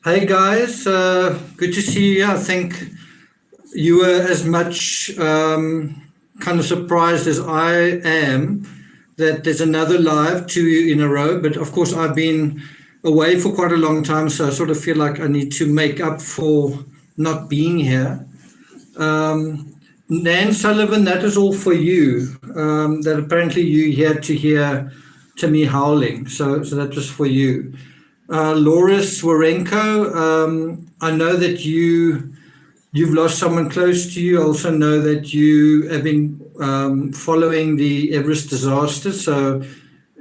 Hey guys, good to see you. I think you were as much kind of surprised as I am that there's another live 2 in a row. But of course, I've been away for quite a long time, so I sort of feel like I need to make up for not being here. Nan Sullivan, that is all for you. That apparently you had to hear Timmy howling, so that was for you. Laura Swarenko, I know that you've lost someone close to you. I also know that you have been following the Everest disaster, so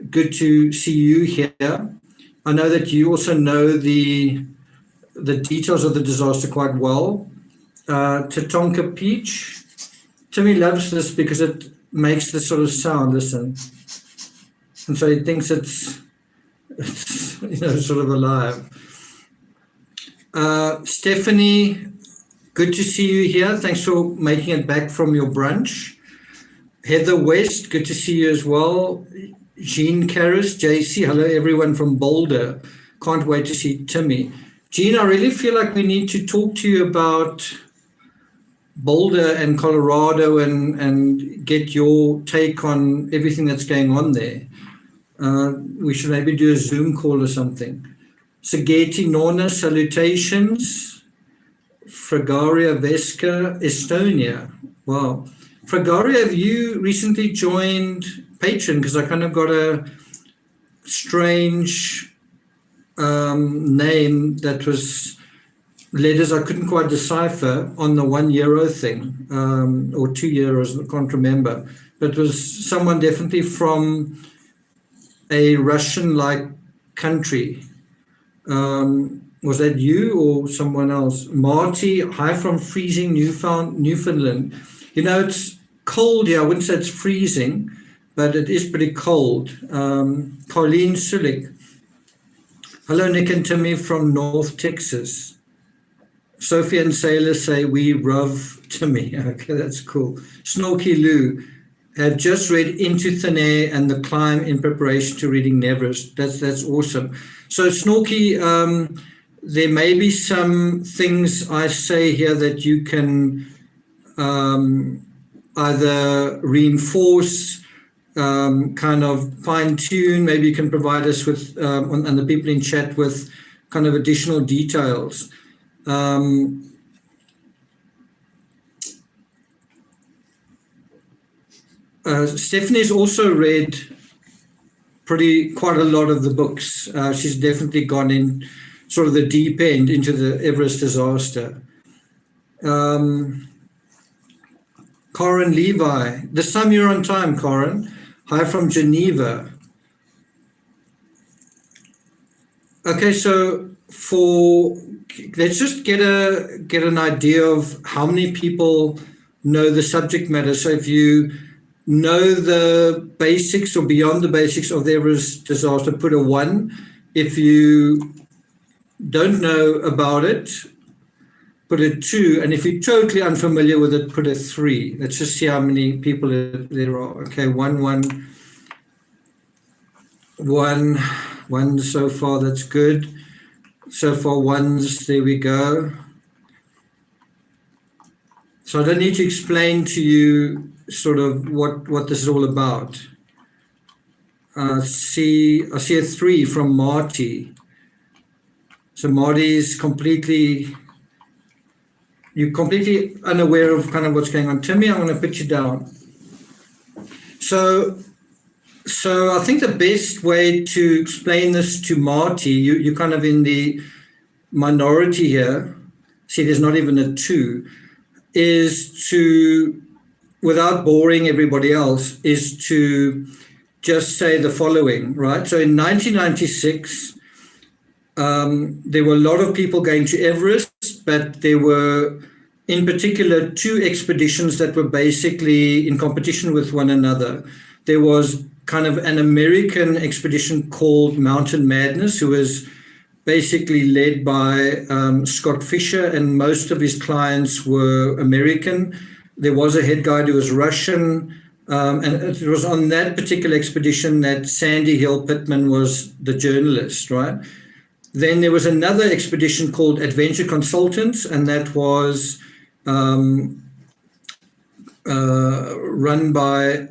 good to see you here. I know that you also know the details of the disaster quite well. Tatonka Peach, Timmy loves this because it makes this sort of sound, listen. And so he thinks it's sort of alive. Stephanie, good to see you here. Thanks for making it back from your brunch. Heather West, good to see you as well. Jean Karras, JC, hello everyone from Boulder. Can't wait to see Timmy. Jean, I really feel like we need to talk to you about Boulder and Colorado and get your take on everything that's going on there. We should maybe do a Zoom call or something. Sageti Norna, salutations. Fragaria Veska, Estonia. Wow. Fragaria, have you recently joined Patreon? Because I kind of got a strange name that was letters I couldn't quite decipher on the €1 thing, or €2, I can't remember. But it was someone definitely from a Russian-like country. Was that you or someone else? Marty, hi from freezing Newfoundland. You know, it's cold here. I wouldn't say it's freezing, but it is pretty cold. Colleen Sulik. Hello, Nick and Timmy from North Texas. Sophie and Sailor say, we love Timmy. Okay, that's cool. Snorky Lou. Have just read Into Thin Air and The Climb in preparation to reading Everest. That's awesome. So Snorky, there may be some things I say here that you can either reinforce, kind of fine tune. Maybe you can provide us with, and the people in chat with kind of additional details. Stephanie's also read quite a lot of the books. She's definitely gone in sort of the deep end into the Everest disaster. Corin Levi, this time you're on time, Corin. Hi from Geneva. Okay, so let's just get an idea of how many people know the subject matter. So if you know the basics or beyond the basics of the Everest disaster, put a 1. If you don't know about it, put a 2. And if you're totally unfamiliar with it, put a 3. Let's just see how many people there are. Okay, 1, 1, 1, 1 so far, that's good. So far, 1s, there we go. So I don't need to explain to you sort of what this is all about. I see a 3 from Marty. So Marty's you're completely unaware of kind of what's going on. Timmy, I'm going to put you down. So I think the best way to explain this to Marty, you're kind of in the minority here. See, there's not even a 2. Is to, without boring everybody else, is to just say the following, right? So in 1996, there were a lot of people going to Everest, but there were in particular 2 expeditions that were basically in competition with one another. There was kind of an American expedition called Mountain Madness, who was basically led by Scott Fisher, and most of his clients were American. There was a head guide who was Russian, and it was on that particular expedition that Sandy Hill Pittman was the journalist, right? Then there was another expedition called Adventure Consultants, and that was run by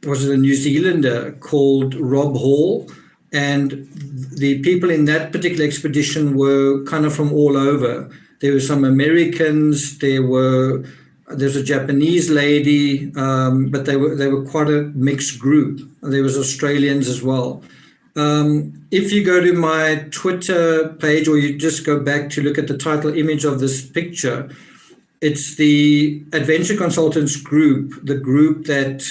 was it a New Zealander called Rob Hall, and the people in that particular expedition were kind of from all over. There were some Americans, there's a Japanese lady, but they were quite a mixed group. There was Australians as well. If you go to my Twitter page, or you just go back to look at the title image of this picture, it's the Adventure Consultants group, the group that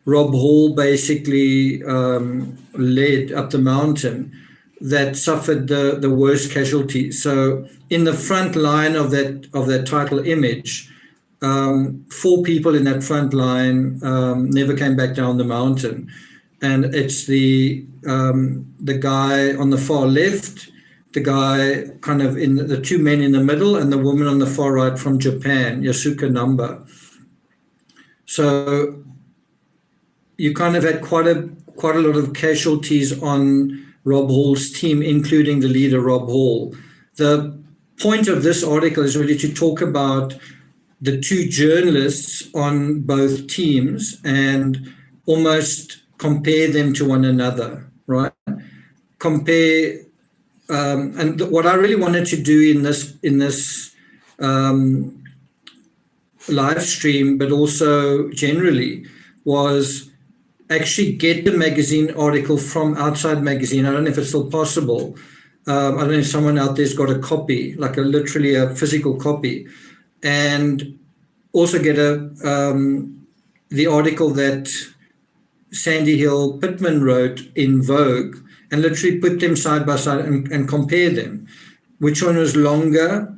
Rob Hall basically led up the mountain, that suffered the worst casualties. So in the front line of that title image, 4 people in that front line never came back down the mountain. And it's the guy on the far left, the guy kind of in the 2 men in the middle, and the woman on the far right from Japan, Yasuko Namba. So you kind of had quite a lot of casualties on Rob Hall's team, including the leader, Rob Hall. The point of this article is really to talk about the 2 journalists on both teams and almost compare them to one another, right? Compare, and what I really wanted to do in this live stream, but also generally, was actually get the magazine article from Outside Magazine. I don't know if it's still possible. I don't know if someone out there's got a copy, like literally a physical copy, and also get the article that Sandy Hill Pittman wrote in Vogue, and literally put them side by side and compare them. Which one was longer?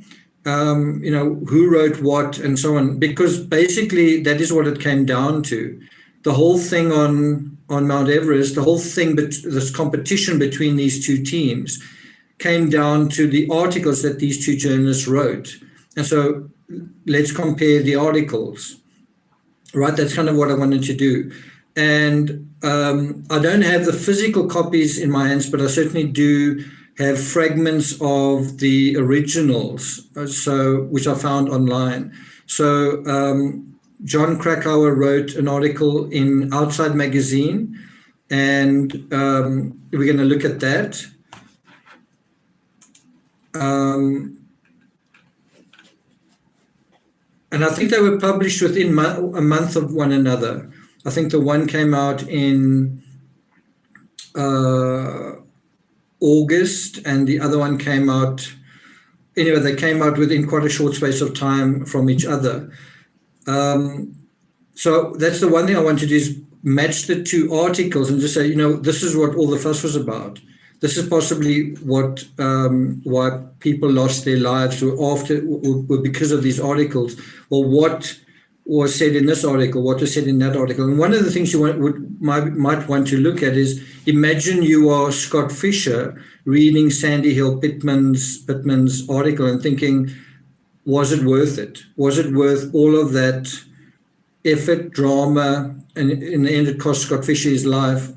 Who wrote what, and so on. Because basically that is what it came down to. The whole thing on Mount Everest, the whole thing, this competition between these 2 teams, came down to the articles that these 2 journalists wrote. And so let's compare the articles, right? That's kind of what I wanted to do. And I don't have the physical copies in my hands, but I certainly do have fragments of the originals, which I found online. So John Krakauer wrote an article in Outside Magazine, and we're going to look at that. And I think they were published within a month of one another. I think the one came out in August, and the other one came out, anyway, they came out within quite a short space of time from each other. So that's the one thing I want to do, is match the 2 articles and just say, this is what all the fuss was about. This is possibly what why people lost their lives were because of these articles. Well, what was said in this article, what was said in that article. And one of the things you might want to look at is, imagine you are Scott Fisher reading Sandy Hill Pittman's article and thinking, was it worth it? Was it worth all of that effort, drama, and in the end it cost Scott Fisher his life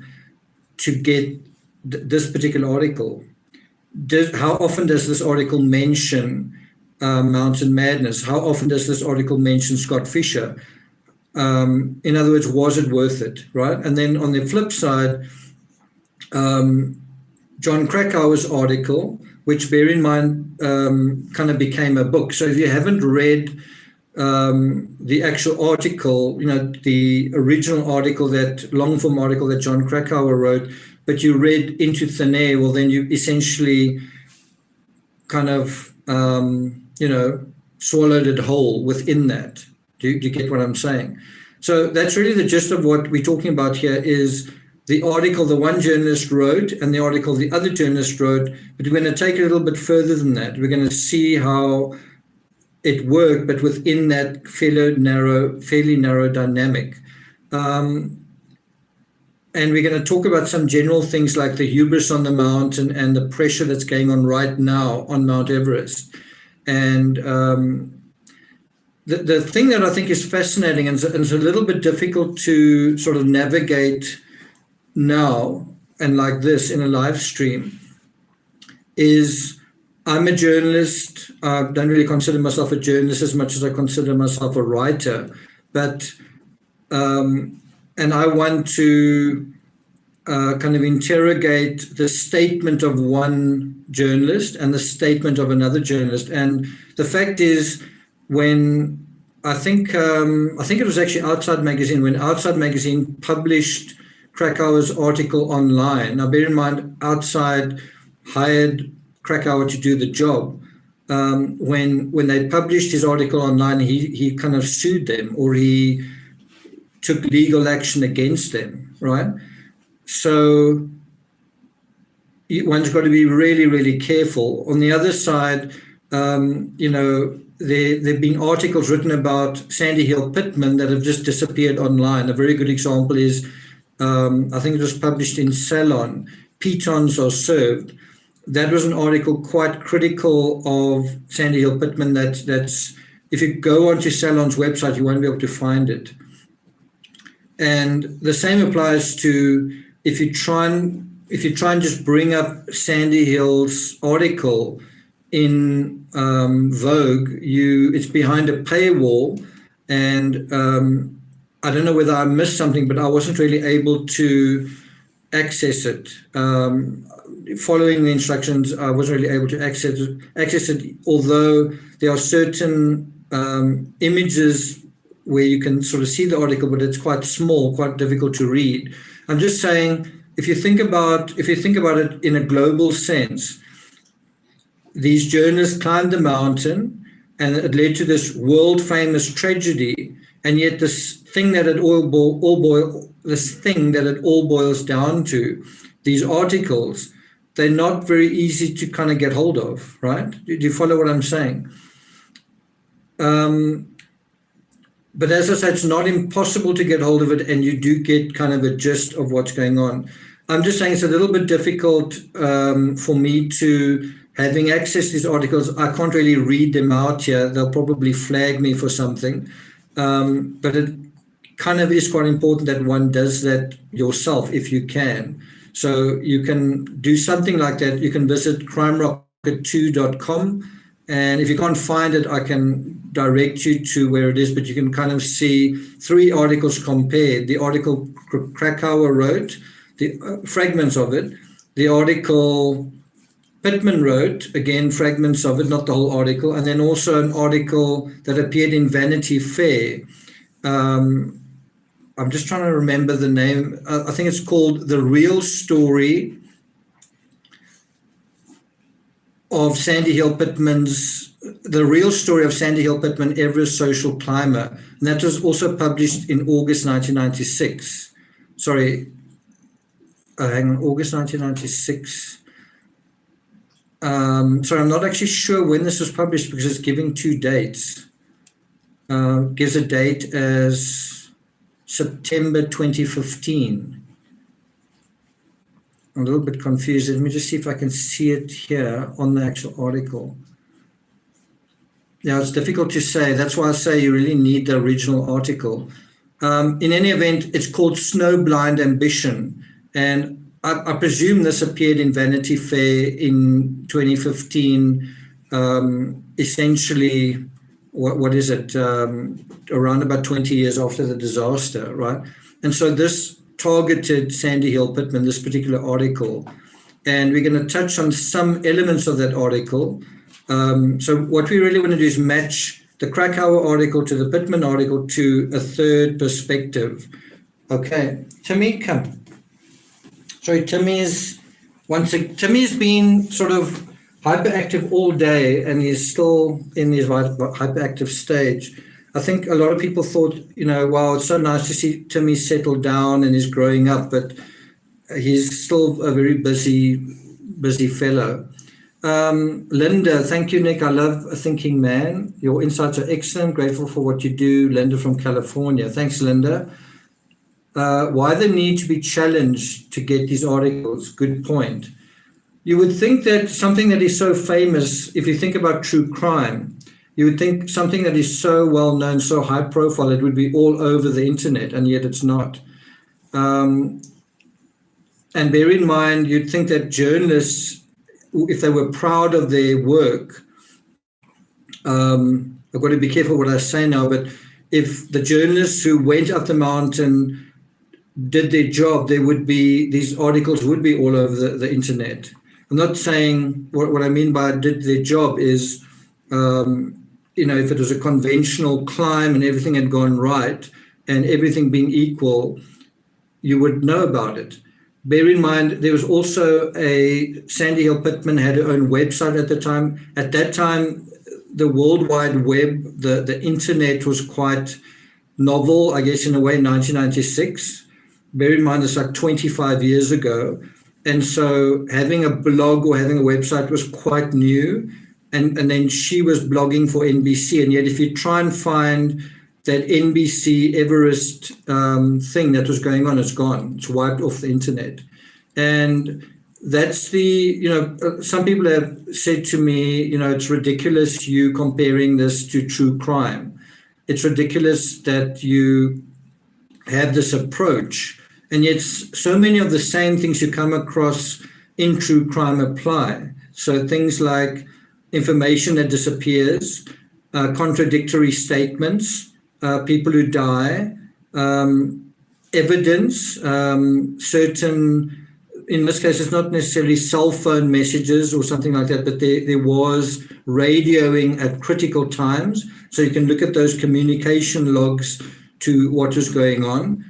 to get this particular article? How often does this article mention Mountain Madness? How often does this article mention Scott Fisher? In other words, was it worth it, right? And then on the flip side, John Krakauer's article, which, bear in mind, kind of became a book. So if you haven't read the actual article, the original article, that long form article that John Krakauer wrote, but you read Into Thin Air, well, then you essentially kind of, swallowed it whole within that. Do you get what I'm saying? So that's really the gist of what we're talking about here, is the article the one journalist wrote and the article the other journalist wrote, but we're going to take it a little bit further than that. We're going to see how it worked, but within that fairly narrow dynamic. And we're going to talk about some general things like the hubris on the mountain and the pressure that's going on right now on Mount Everest. And the thing that I think is fascinating and is a little bit difficult to sort of navigate now and like this in a live stream is I'm a journalist. I don't really consider myself a journalist as much as I consider myself a writer, but and I want to kind of interrogate the statement of one journalist and the statement of another journalist. And the fact is, when I think it was actually Outside Magazine, when Outside Magazine published Krakauer's article online. Now, bear in mind, Outside hired Krakauer to do the job. When they published his article online, he kind of sued them, or he took legal action against them, right? So one's got to be really, really careful. On the other side, there've been articles written about Sandy Hill Pittman that have just disappeared online. A very good example is, I think it was published in Salon, Pitons Are Served. That was an article quite critical of Sandy Hill Pittman. That's if you go onto Salon's website, you won't be able to find it. And the same applies to if you try and just bring up Sandy Hill's article in Vogue, it's behind a paywall, and I don't know whether I missed something, but I wasn't really able to access it. Following the instructions, I wasn't really able to access it, although there are certain images where you can sort of see the article, but it's quite small, quite difficult to read. I'm just saying, if you think about it in a global sense, these journalists climbed the mountain, and it led to this world famous tragedy. And yet, this thing that it all boils down to, these articles, they're not very easy to kind of get hold of, right? Do you follow what I'm saying? But as I said, it's not impossible to get hold of it, and you do get kind of a gist of what's going on. I'm just saying it's a little bit difficult for me to, having access to these articles, I can't really read them out here. They'll probably flag me for something. But it kind of is quite important that one does that yourself if you can. So you can do something like that. You can visit crimerocket2.com. And if you can't find it, I can direct you to where it is, but you can kind of see 3 articles compared. The article Krakauer wrote, the fragments of it, the article Pittman wrote, again, fragments of it, not the whole article, and then also an article that appeared in Vanity Fair. I'm just trying to remember the name. I think it's called The Real Story of Sandy Hill Pittman's, The Real Story of Sandy Hill Pittman, Everest Social Climber. And that was also published in August 1996. Sorry, hang on, August 1996. Sorry, I'm not actually sure when this was published because it's giving 2 dates. Gives a date as September 2015. I'm a little bit confused. Let me just see if I can see it here on the actual article. Yeah, it's difficult to say. That's why I say you really need the original article. In any event, it's called Snowblind Ambition. And I presume this appeared in Vanity Fair in 2015, essentially, what is it, around about 20 years after the disaster, right? And so this targeted Sandy Hill Pittman, this particular article, and we're going to touch on some elements of that article. So what we really want to do is match the Krakauer article to the Pittman article to a third perspective. Okay, Timmy, come. Sorry, Timmy's been sort of hyperactive all day, and he's still in his hyperactive stage. I think a lot of people thought, wow, it's so nice to see Timmy settle down and he's growing up, but he's still a very busy fellow. Linda, thank you, Nick. I love A Thinking Man. Your insights are excellent. Grateful for what you do. Linda from California. Thanks, Linda. Why the need to be challenged to get these articles? Good point. You would think that something that is so famous, if you think about true crime, you would think something that is so well known, so high profile, it would be all over the internet, and yet it's not. And bear in mind, you'd think that journalists if they were proud of their work, I've got to be careful what I say now, but if the journalists who went up the mountain did their job, there would be, these articles would be all over the internet. I'm not saying, what I mean by did their job is, if it was a conventional climb and everything had gone right and everything being equal, you would know about it. Bear in mind, there was also Sandy Hill Pittman had her own website at the time. At that time, the World Wide Web, the internet was quite novel, I guess, in a way, 1996. Bear in mind, it's like 25 years ago. And so having a blog or having a website was quite new. And then she was blogging for NBC. And yet if you try and find that NBC Everest thing that was going on, it's gone. It's wiped off the internet. And that's some people have said to me, it's ridiculous you comparing this to true crime. It's ridiculous that you have this approach. And yet so many of the same things you come across in true crime apply. So things like information that disappears, contradictory statements, people who die, evidence, certain, in this case, it's not necessarily cell phone messages or something like that, but there was radioing at critical times. So you can look at those communication logs to what was going on.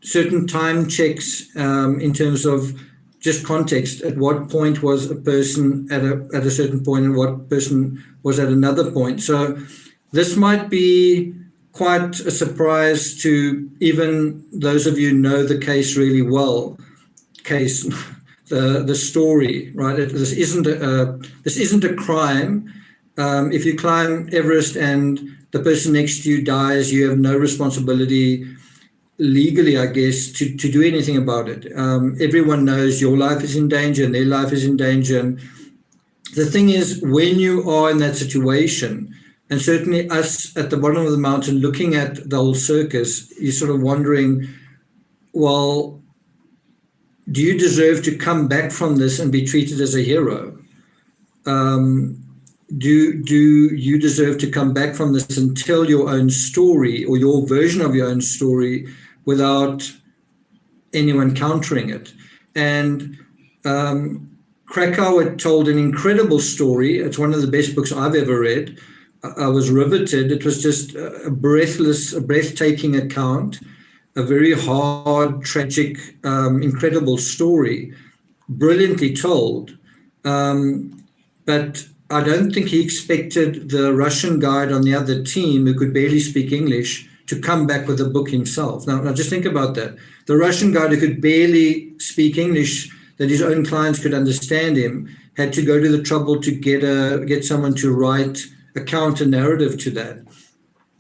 Certain time checks in terms of just context. At what point was a person at a certain point and what person was at another point. So this might be quite a surprise to even those of you who know the case really well. The story, right? This isn't a crime. If you climb Everest and the person next to you dies, you have no responsibility legally, I guess, to do anything about it. Everyone knows your life is in danger and their life is in danger. And the thing is, when you are in that situation, and certainly us at the bottom of the mountain looking at the whole circus, you're sort of wondering, well, do you deserve to come back from this and be treated as a hero? Do you deserve to come back from this and tell your own story or your version of your own story without anyone countering it? And Krakauer told an incredible story. It's one of the best books I've ever read. I was riveted. It was just a breathtaking account, a very hard, tragic, incredible story, brilliantly told. But I don't think he expected the Russian guide on the other team, who could barely speak English, to come back with a book himself. Now just think about that. The Russian guide who could barely speak English, that his own clients could understand him, had to go to the trouble to get someone to write a counter narrative to that.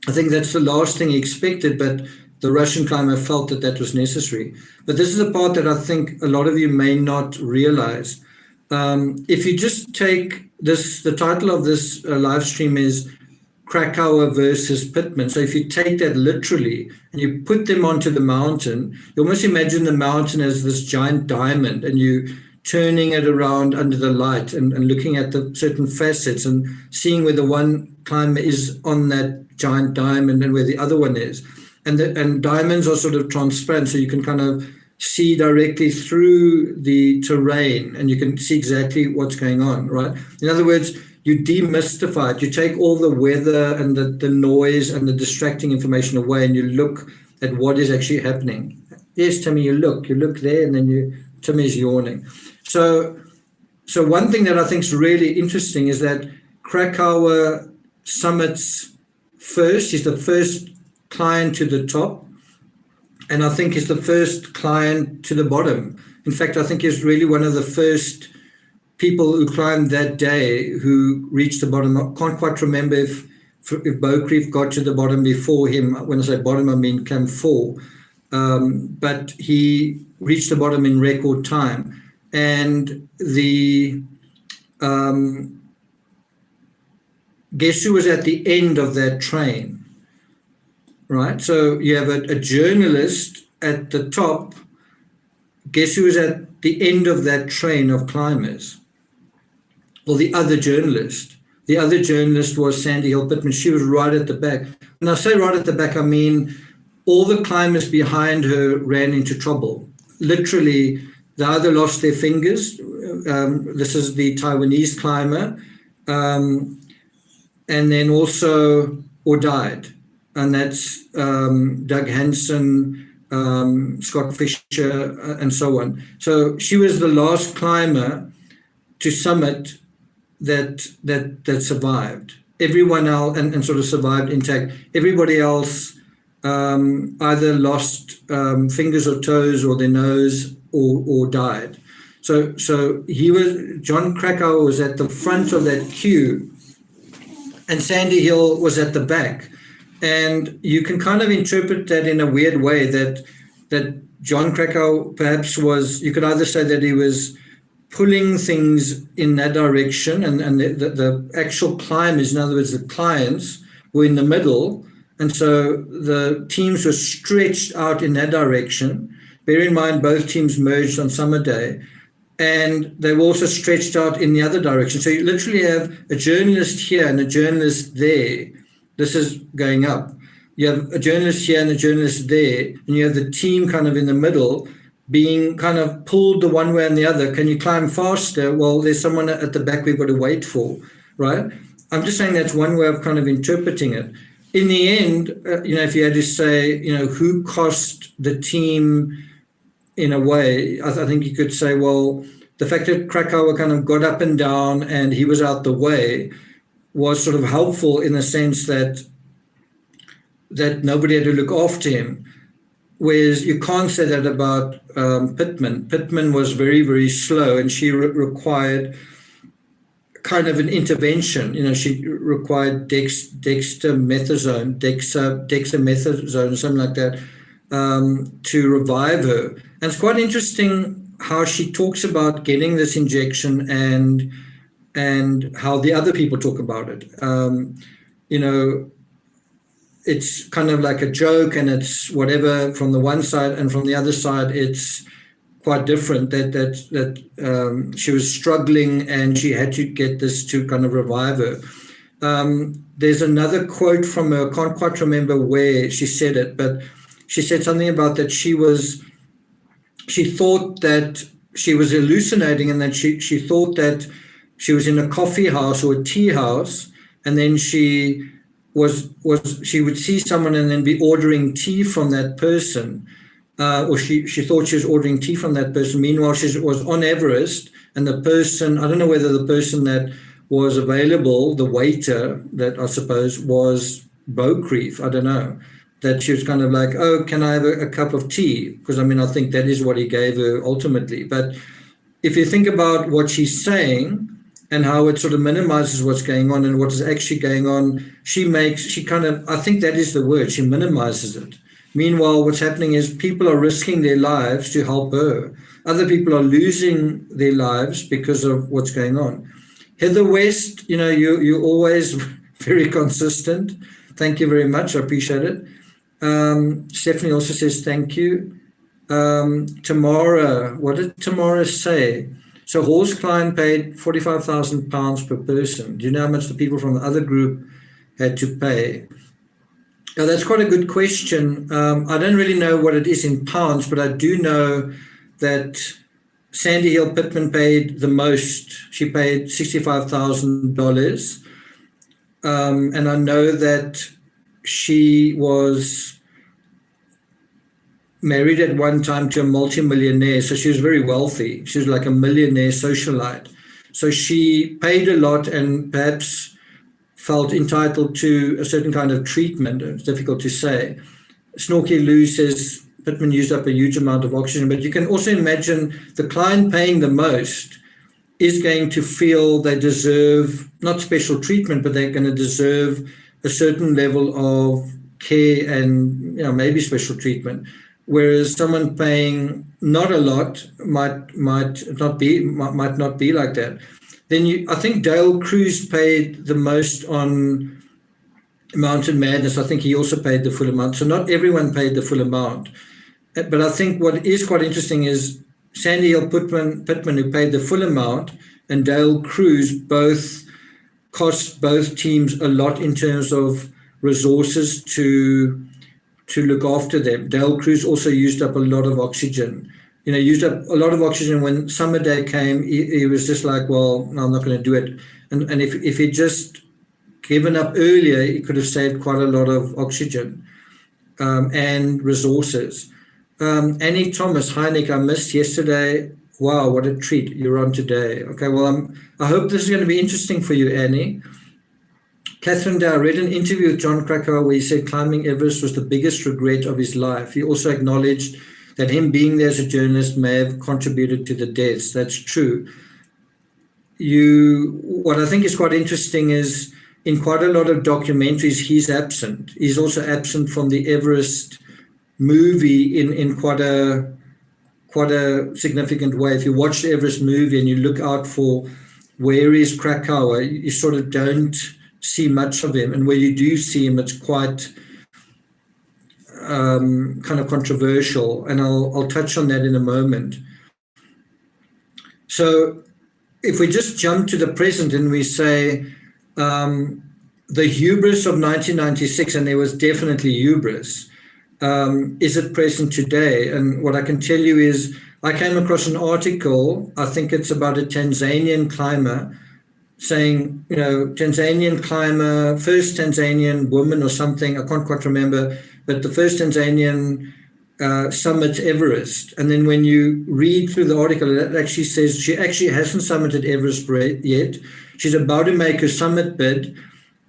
I think that's the last thing he expected, but the Russian climber felt that was necessary. But this is the part that I think a lot of you may not realize. If you just take this, the title of this live stream is Krakauer versus Pittman. So if you take that literally and you put them onto the mountain, you almost imagine the mountain as this giant diamond, and you turning it around under the light and looking at the certain facets and seeing where the one climber is on that giant diamond and where the other one is. And diamonds are sort of transparent, so you can kind of see directly through the terrain and you can see exactly what's going on, right? In other words, you demystify it. You take all the weather and the noise and the distracting information away, and you look at what is actually happening. Yes, Timmy, you look there, and then Timmy's yawning. So one thing that I think is really interesting is that Krakauer summits first. He's the first client to the top, and I think he's the first client to the bottom. In fact, I think he's really one of the first people who climbed that day who reached the bottom. I can't quite remember if Beaucrief got to the bottom before him. When I say bottom, I mean Camp 4. But he reached the bottom in record time. And guess who was at the end of that train, right? So you have a journalist at the top. Guess who was at the end of that train of climbers? or the other journalist. The other journalist was Sandy Hill Pittman. She was right at the back. When I say right at the back, I mean all the climbers behind her ran into trouble. Literally, they either lost their fingers. This is the Taiwanese climber, and then also, or died. And that's Doug Hansen, Scott Fisher, and so on. So she was the last climber to summit that survived. Everyone else, and sort of survived intact. Everybody else either lost fingers or toes or their nose or died. So John Krakauer was at the front of that queue, and Sandy Hill was at the back. And you can kind of interpret that in a weird way, that John Krakauer perhaps was, you could either say that he was pulling things in that direction, and the actual climbers, in other words, the clients, were in the middle. And so the teams were stretched out in that direction. Bear in mind, both teams merged on summer day, and they were also stretched out in the other direction. So you literally have a journalist here and a journalist there. This is going up. You have a journalist here and a journalist there, and you have the team kind of in the middle being kind of pulled the one way and the other. Can you climb faster? Well, there's someone at the back we've got to wait for, right? I'm just saying that's one way of kind of interpreting it. In the end, if you had to say, who cost the team in a way, I think you could say, well, the fact that Krakauer kind of got up and down and he was out the way was sort of helpful in the sense that nobody had to look after him. Whereas you can't say that about Pittman. Pittman was very, very slow, and she required kind of an intervention. She required dexamethasone, something like that, to revive her. And it's quite interesting how she talks about getting this injection and how the other people talk about it. It's kind of like a joke, and it's whatever from the one side, and from the other side, it's quite different. That she was struggling and she had to get this to kind of revive her. There's another quote from her. I can't quite remember where she said it, but she said something about that she thought that she was hallucinating, and that she thought that she was in a coffee house or a tea house, and then she would see someone and then be ordering tea from that person, or she thought she was ordering tea from that person. Meanwhile, she was on Everest, and the person, I don't know whether the person that was available, the waiter that I suppose was Beaucrief, I don't know, that she was kind of like, oh, can I have a cup of tea? Because I think that is what he gave her ultimately. But if you think about what she's saying and how it sort of minimizes what's going on and what is actually going on, I think that is the word, she minimizes it. Meanwhile, what's happening is people are risking their lives to help her. Other people are losing their lives because of what's going on. Heather West, you're always very consistent. Thank you very much. I appreciate it. Stephanie also says thank you. Tamara, what did Tamara say? So Horse Klein paid £45,000 per person. Do you know how much the people from the other group had to pay? Now, that's quite a good question. I don't really know what it is in pounds, but I do know that Sandy Hill Pittman paid the most. She paid $65,000. And I know that she was married at one time to a multimillionaire, so she was very wealthy. She was like a millionaire socialite. So she paid a lot and perhaps felt entitled to a certain kind of treatment. It's difficult to say. Snorky Lou says Pittman used up a huge amount of oxygen, but you can also imagine the client paying the most is going to feel they deserve not special treatment, but they're going to deserve a certain level of care and maybe special treatment. Whereas someone paying not a lot might not be like that. Then I think Dale Cruz paid the most on Mountain Madness. I think he also paid the full amount. So not everyone paid the full amount. But I think what is quite interesting is Sandy Hill Pittman, who paid the full amount, and Dale Cruz both cost both teams a lot in terms of resources to look after them. Dale Cruz also used up a lot of oxygen. Used up a lot of oxygen when summer day came. He was just like, well, no, I'm not going to do it. And if he'd just given up earlier, he could have saved quite a lot of oxygen and resources. Annie Thomas, hi Nick, I missed yesterday. Wow, what a treat. You're on today. Okay, well, I hope this is going to be interesting for you, Annie. Catherine Dow, I read an interview with John Krakauer where he said climbing Everest was the biggest regret of his life. He also acknowledged that him being there as a journalist may have contributed to the deaths. That's true. What I think is quite interesting is in quite a lot of documentaries, he's absent. He's also absent from the Everest movie in quite a significant way. If you watch the Everest movie and you look out for where is Krakauer, you sort of don't see much of him. And where you do see him, it's quite kind of controversial. And I'll touch on that in a moment. So if we just jump to the present and we say the hubris of 1996, and there was definitely hubris, is it present today? And what I can tell you is I came across an article, I think it's about a Tanzanian climber, saying, Tanzanian climber, first Tanzanian woman or something, I can't quite remember, but the first Tanzanian summit Everest. And then when you read through the article, it actually says she actually hasn't summited Everest yet. She's about to make her summit bid,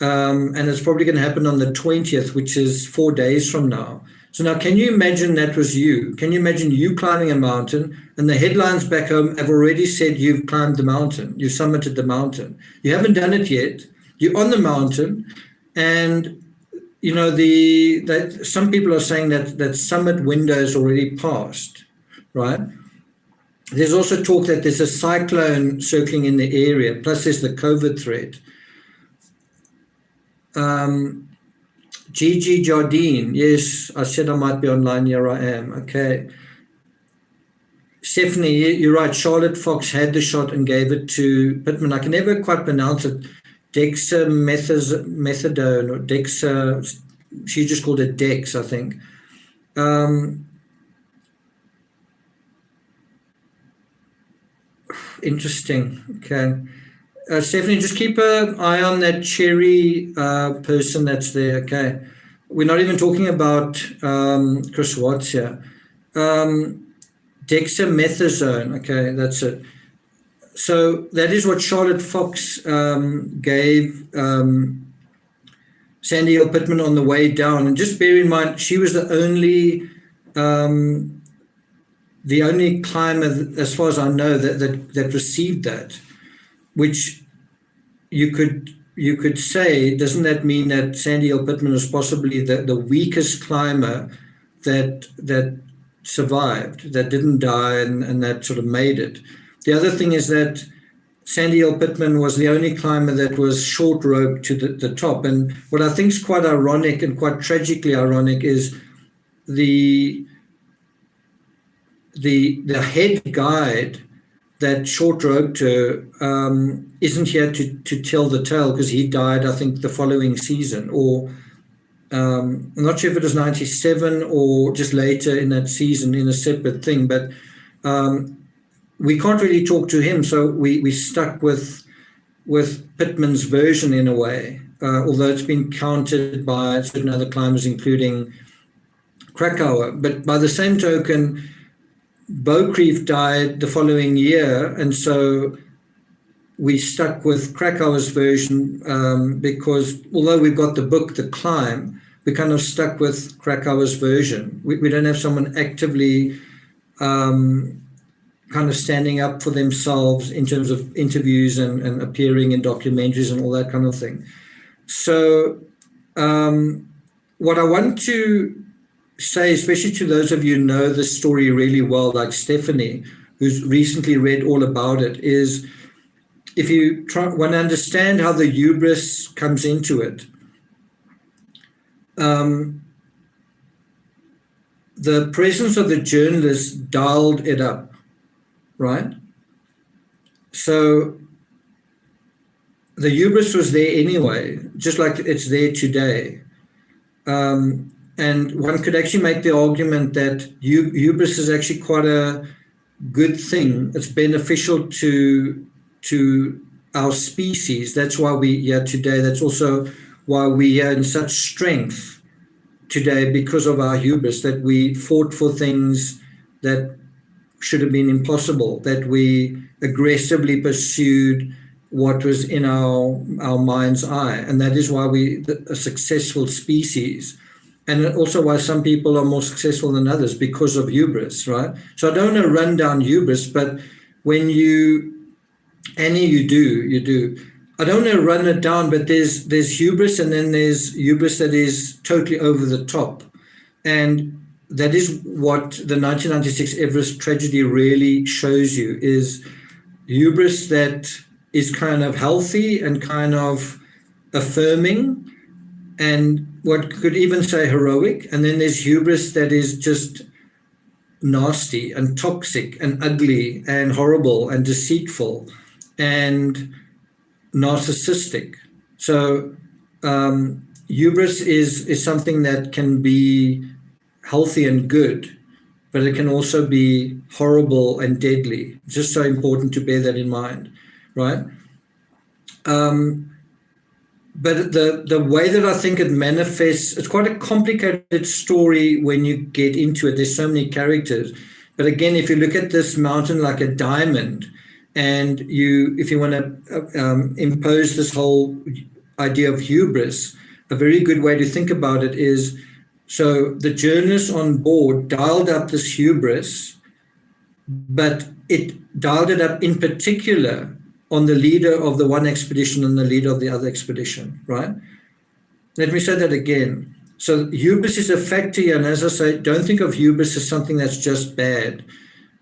and it's probably going to happen on the 20th, which is 4 days from now. So now, can you imagine that was you? Can you imagine you climbing a mountain and the headlines back home have already said you've climbed the mountain, you've summited the mountain. You haven't done it yet. You're on the mountain, and some people are saying that summit window is already passed, right? There's also talk that there's a cyclone circling in the area, plus there's the COVID threat. Gigi Jardine, yes, I said I might be online, here I am, okay. Stephanie, you're right, Charlotte Fox had the shot and gave it to Pittman. I can never quite pronounce it, dexamethasone or dexa, she just called it Dex, I think. Interesting, okay. Stephanie, just keep an eye on that cherry person that's there, okay? We're not even talking about Chris Watts here. Dexamethasone, okay, that's it. So that is what Charlotte Fox gave Sandy Hill Pittman on the way down. And just bear in mind, she was the only climber, as far as I know, that received that. Which you could say, doesn't that mean that Sandy Hill Pittman was possibly the weakest climber that survived, that didn't die and that sort of made it? The other thing is that Sandy Hill Pittman was the only climber that was short rope to the top. And what I think is quite ironic and quite tragically ironic is the head guide that short roped her isn't here to tell the tale, because he died, I think, the following season, or I'm not sure if it was 97 or just later in that season in a separate thing, but we can't really talk to him, so we stuck with Pittman's version in a way, although it's been countered by certain other climbers, including Krakauer. But by the same token, Beaucrief died the following year, and so we stuck with Krakauer's version because although we've got the book, The Climb, we kind of stuck with Krakauer's version. We don't have someone actively kind of standing up for themselves in terms of interviews and appearing in documentaries and all that kind of thing. So what I want to say, especially to those of you who know the story really well, like Stephanie, who's recently read all about it, is if you want to understand how the hubris comes into it, the presence of the journalists dialed it up, right? So the hubris was there anyway, just like it's there today. And one could actually make the argument that hubris is actually quite a good thing. It's beneficial to our species. That's why we're here today. That's also why we're here in such strength today, because of our hubris, that we fought for things that should have been impossible, that we aggressively pursued what was in our mind's eye. And that is why we a successful species. And also why some people are more successful than others, because of hubris, right? So I don't want to run down hubris, but when Annie, you do. I don't want to run it down, but there's hubris, and then there's hubris that is totally over the top. And that is what the 1996 Everest tragedy really shows you, is hubris that is kind of healthy and kind of affirming, and what could even say heroic. And then there's hubris that is just nasty and toxic and ugly and horrible and deceitful and narcissistic. So hubris is something that can be healthy and good, but it can also be horrible and deadly. It's just so important to bear that in mind, right? But the way that I think it manifests, it's quite a complicated story when you get into it. There's so many characters. But again, if you look at this mountain like a diamond, and if you want to impose this whole idea of hubris, a very good way to think about it is, so the journalists on board dialed up this hubris, but it dialed it up in particular on the leader of the one expedition and the leader of the other expedition, right? Let me say that again. So hubris is a factor here, and as I say, don't think of hubris as something that's just bad.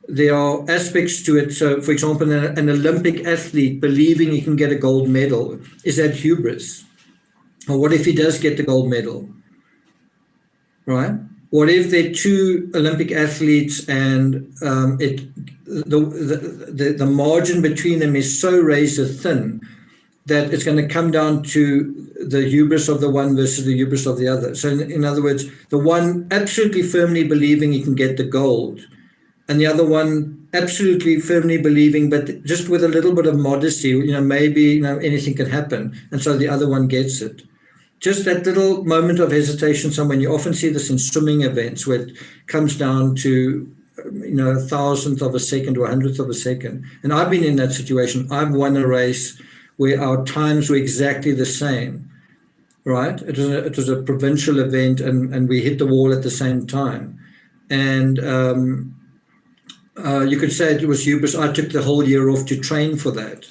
There are aspects to it. So, for example, an Olympic athlete believing he can get a gold medal, is that hubris? Or what if he does get the gold medal, right? What if there are two Olympic athletes and the margin between them is so razor thin that it's going to come down to the hubris of the one versus the hubris of the other. So in other words, the one absolutely firmly believing he can get the gold, and the other one absolutely firmly believing, but just with a little bit of modesty, maybe anything can happen, and so the other one gets it. Just that little moment of hesitation somewhere. You often see this in swimming events where it comes down to a thousandth of a second or a hundredth of a second. And I've been in that situation. I've won a race where our times were exactly the same, right? It was a provincial event, and we hit the wall at the same time. And you could say it was hubris. I took the whole year off to train for that.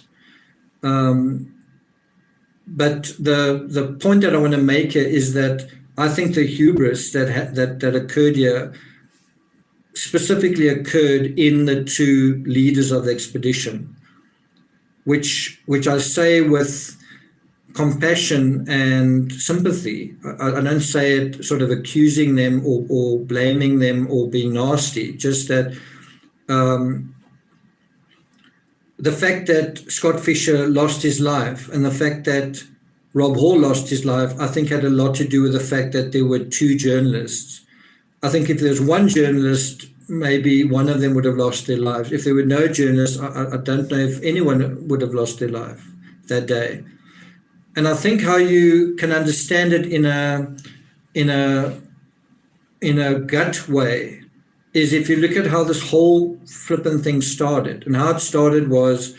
But the point that I want to make here is that I think the hubris that occurred here specifically occurred in the two leaders of the expedition, which I say with compassion and sympathy. I don't say it sort of accusing them or blaming them or being nasty, just that the fact that Scott Fisher lost his life and the fact that Rob Hall lost his life, I think had a lot to do with the fact that there were two journalists. I think if there's one journalist, maybe one of them would have lost their lives. If there were no journalists, I don't know if anyone would have lost their life that day. And I think how you can understand it in a gut way is if you look at how this whole flippin' thing started. And how it started was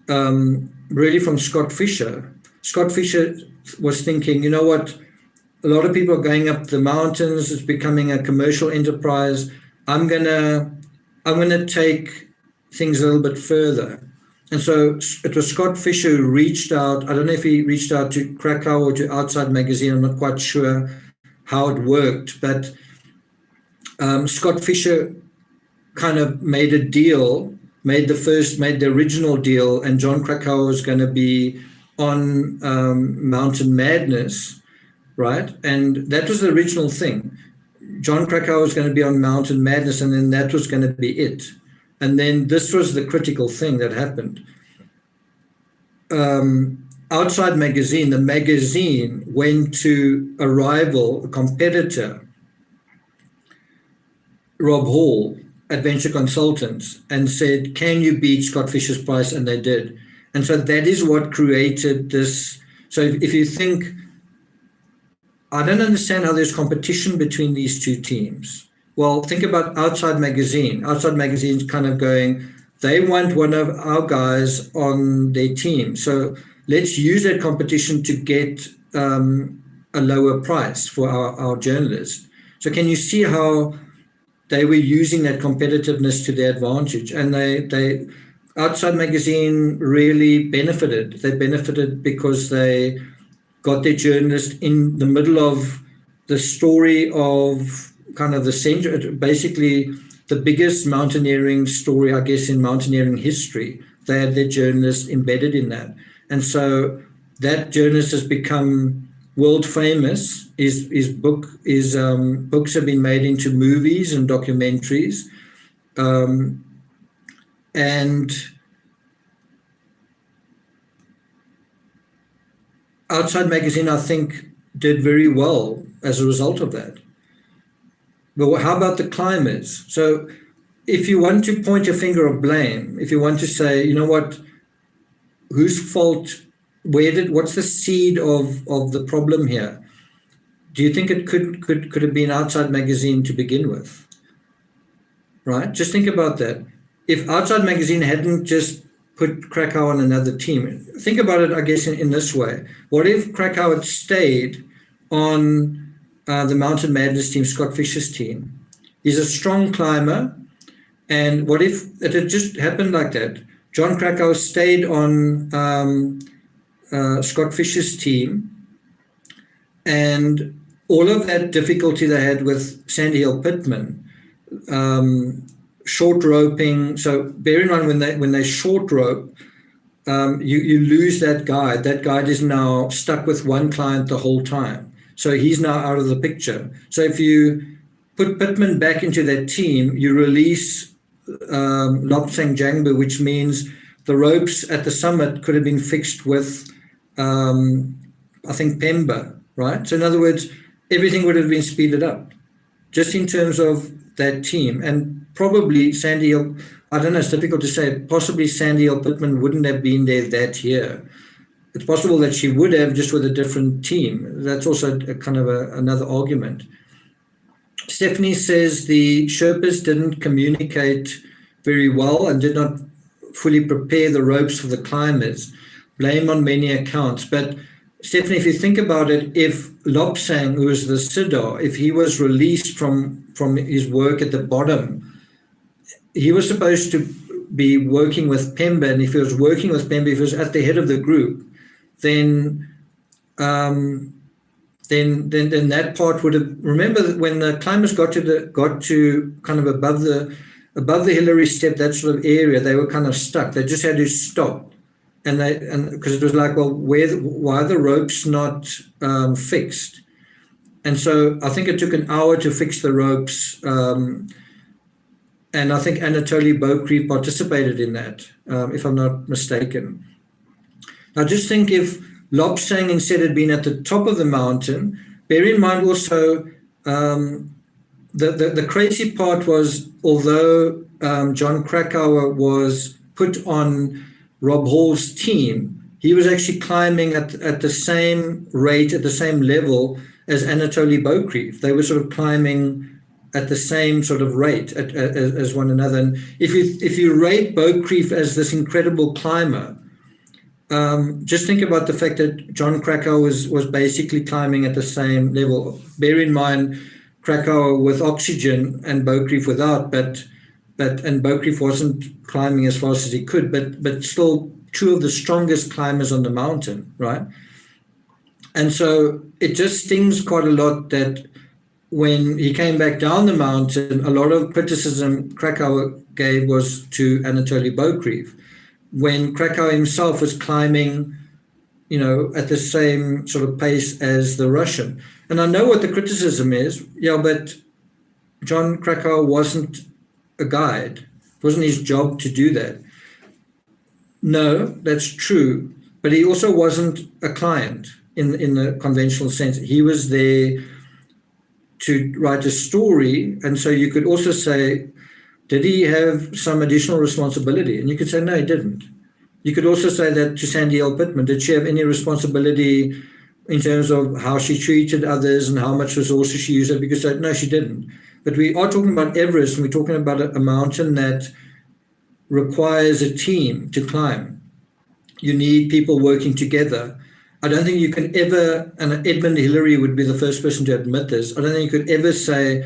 really from Scott Fisher. Scott Fisher was thinking, you know what, a lot of people are going up the mountains, it's becoming a commercial enterprise. I'm gonna take things a little bit further. And so it was Scott Fisher who reached out. I don't know if he reached out to Krakauer or to Outside Magazine. I'm not quite sure how it worked, but Scott Fisher kind of made a deal, made the original deal, and John Krakauer was going to be on Mountain Madness, right? And that was the original thing. John Krakauer was going to be on Mountain Madness, and then that was going to be it. And then this was the critical thing that happened. Outside Magazine, the magazine went to a rival, a competitor, Rob Hall, Adventure Consultants, and said, can you beat Scott Fisher's price? And they did. And so that is what created this. So if you think, I don't understand how there's competition between these two teams. Well, think about Outside Magazine. Outside Magazine's kind of going, they want one of our guys on their team. So let's use that competition to get a lower price for our journalists. So can you see how they were using that competitiveness to their advantage? And they Outside Magazine really benefited. They benefited because they got their journalist in the middle of the story of kind of the center, basically the biggest mountaineering story, I guess, in mountaineering history. They had their journalist embedded in that. And so that journalist has become world famous. His books have been made into movies and documentaries. And Outside Magazine, I think, did very well as a result of that. But how about the climbers? So if you want to point a finger of blame, if you want to say, you know what, whose fault, what's the seed of the problem here? Do you think it could have been Outside Magazine to begin with? Right? Just think about that. If Outside Magazine hadn't just put Krakauer on another team, think about it, I guess, in this way. What if Krakauer had stayed on the Mountain Madness team, Scott Fisher's team? He's a strong climber. And what if it had just happened like that? John Krakauer stayed on Scott Fisher's team, and all of that difficulty they had with Sandy Hill Pittman, short roping. So bear in mind when they short rope, you lose that guide. That guide is now stuck with one client the whole time. So he's now out of the picture. So if you put Pittman back into that team, you release Lobsang Jangbu, which means the ropes at the summit could have been fixed with, I think, Pemba, right? So in other words, everything would have been speeded up, just in terms of that team. And probably Sandy Hill, I don't know, it's difficult to say, possibly Sandy Hill Pittman wouldn't have been there that year. It's possible that she would have, just with a different team. That's also a kind of another argument. Stephanie says the Sherpas didn't communicate very well and did not fully prepare the ropes for the climbers. Blame on many accounts. But Stephanie, if you think about it, if Lobsang, who was the Siddar, if he was released from his work at the bottom, he was supposed to be working with Pemba, and if he was working with Pemba, if he was at the head of the group, then that part would have. Remember that when the climbers got to kind of above the Hillary step, that sort of area, they were kind of stuck. They just had to stop, and because it was like, well, why are the ropes not fixed? And so I think it took an hour to fix the ropes, and I think Anatoly Bokriv participated in that, if I'm not mistaken. Now, just think if Lobsang instead had been at the top of the mountain. Bear in mind also, the crazy part was, although John Krakauer was put on Rob Hall's team, he was actually climbing at the same rate, at the same level as Anatoly Bokriv. They were sort of climbing at the same sort of rate as one another. And if you rate Bokriv as this incredible climber, just think about the fact that John Krakauer was basically climbing at the same level. Bear in mind, Krakauer with oxygen and Bokriv without, and Bokriv wasn't climbing as fast as he could, but still two of the strongest climbers on the mountain, right? And so it just stings quite a lot that when he came back down the mountain, a lot of criticism Krakauer gave was to Anatoly Bokriv, when Krakauer himself was climbing, at the same sort of pace as the Russian. And I know what the criticism is. Yeah, but John Krakauer wasn't a guide. It wasn't his job to do that. No, that's true. but he also wasn't a client in the conventional sense. He was there to write a story, and so you could also say, did he have some additional responsibility? And you could say, no, he didn't. You could also say that to Sandy L. Pittman, did she have any responsibility in terms of how she treated others and how much resources she used? Because no, she didn't. But we are talking about Everest, and we're talking about a mountain that requires a team to climb. You need people working together. I don't think you can ever, and Edmund Hillary would be the first person to admit this, I don't think you could ever say,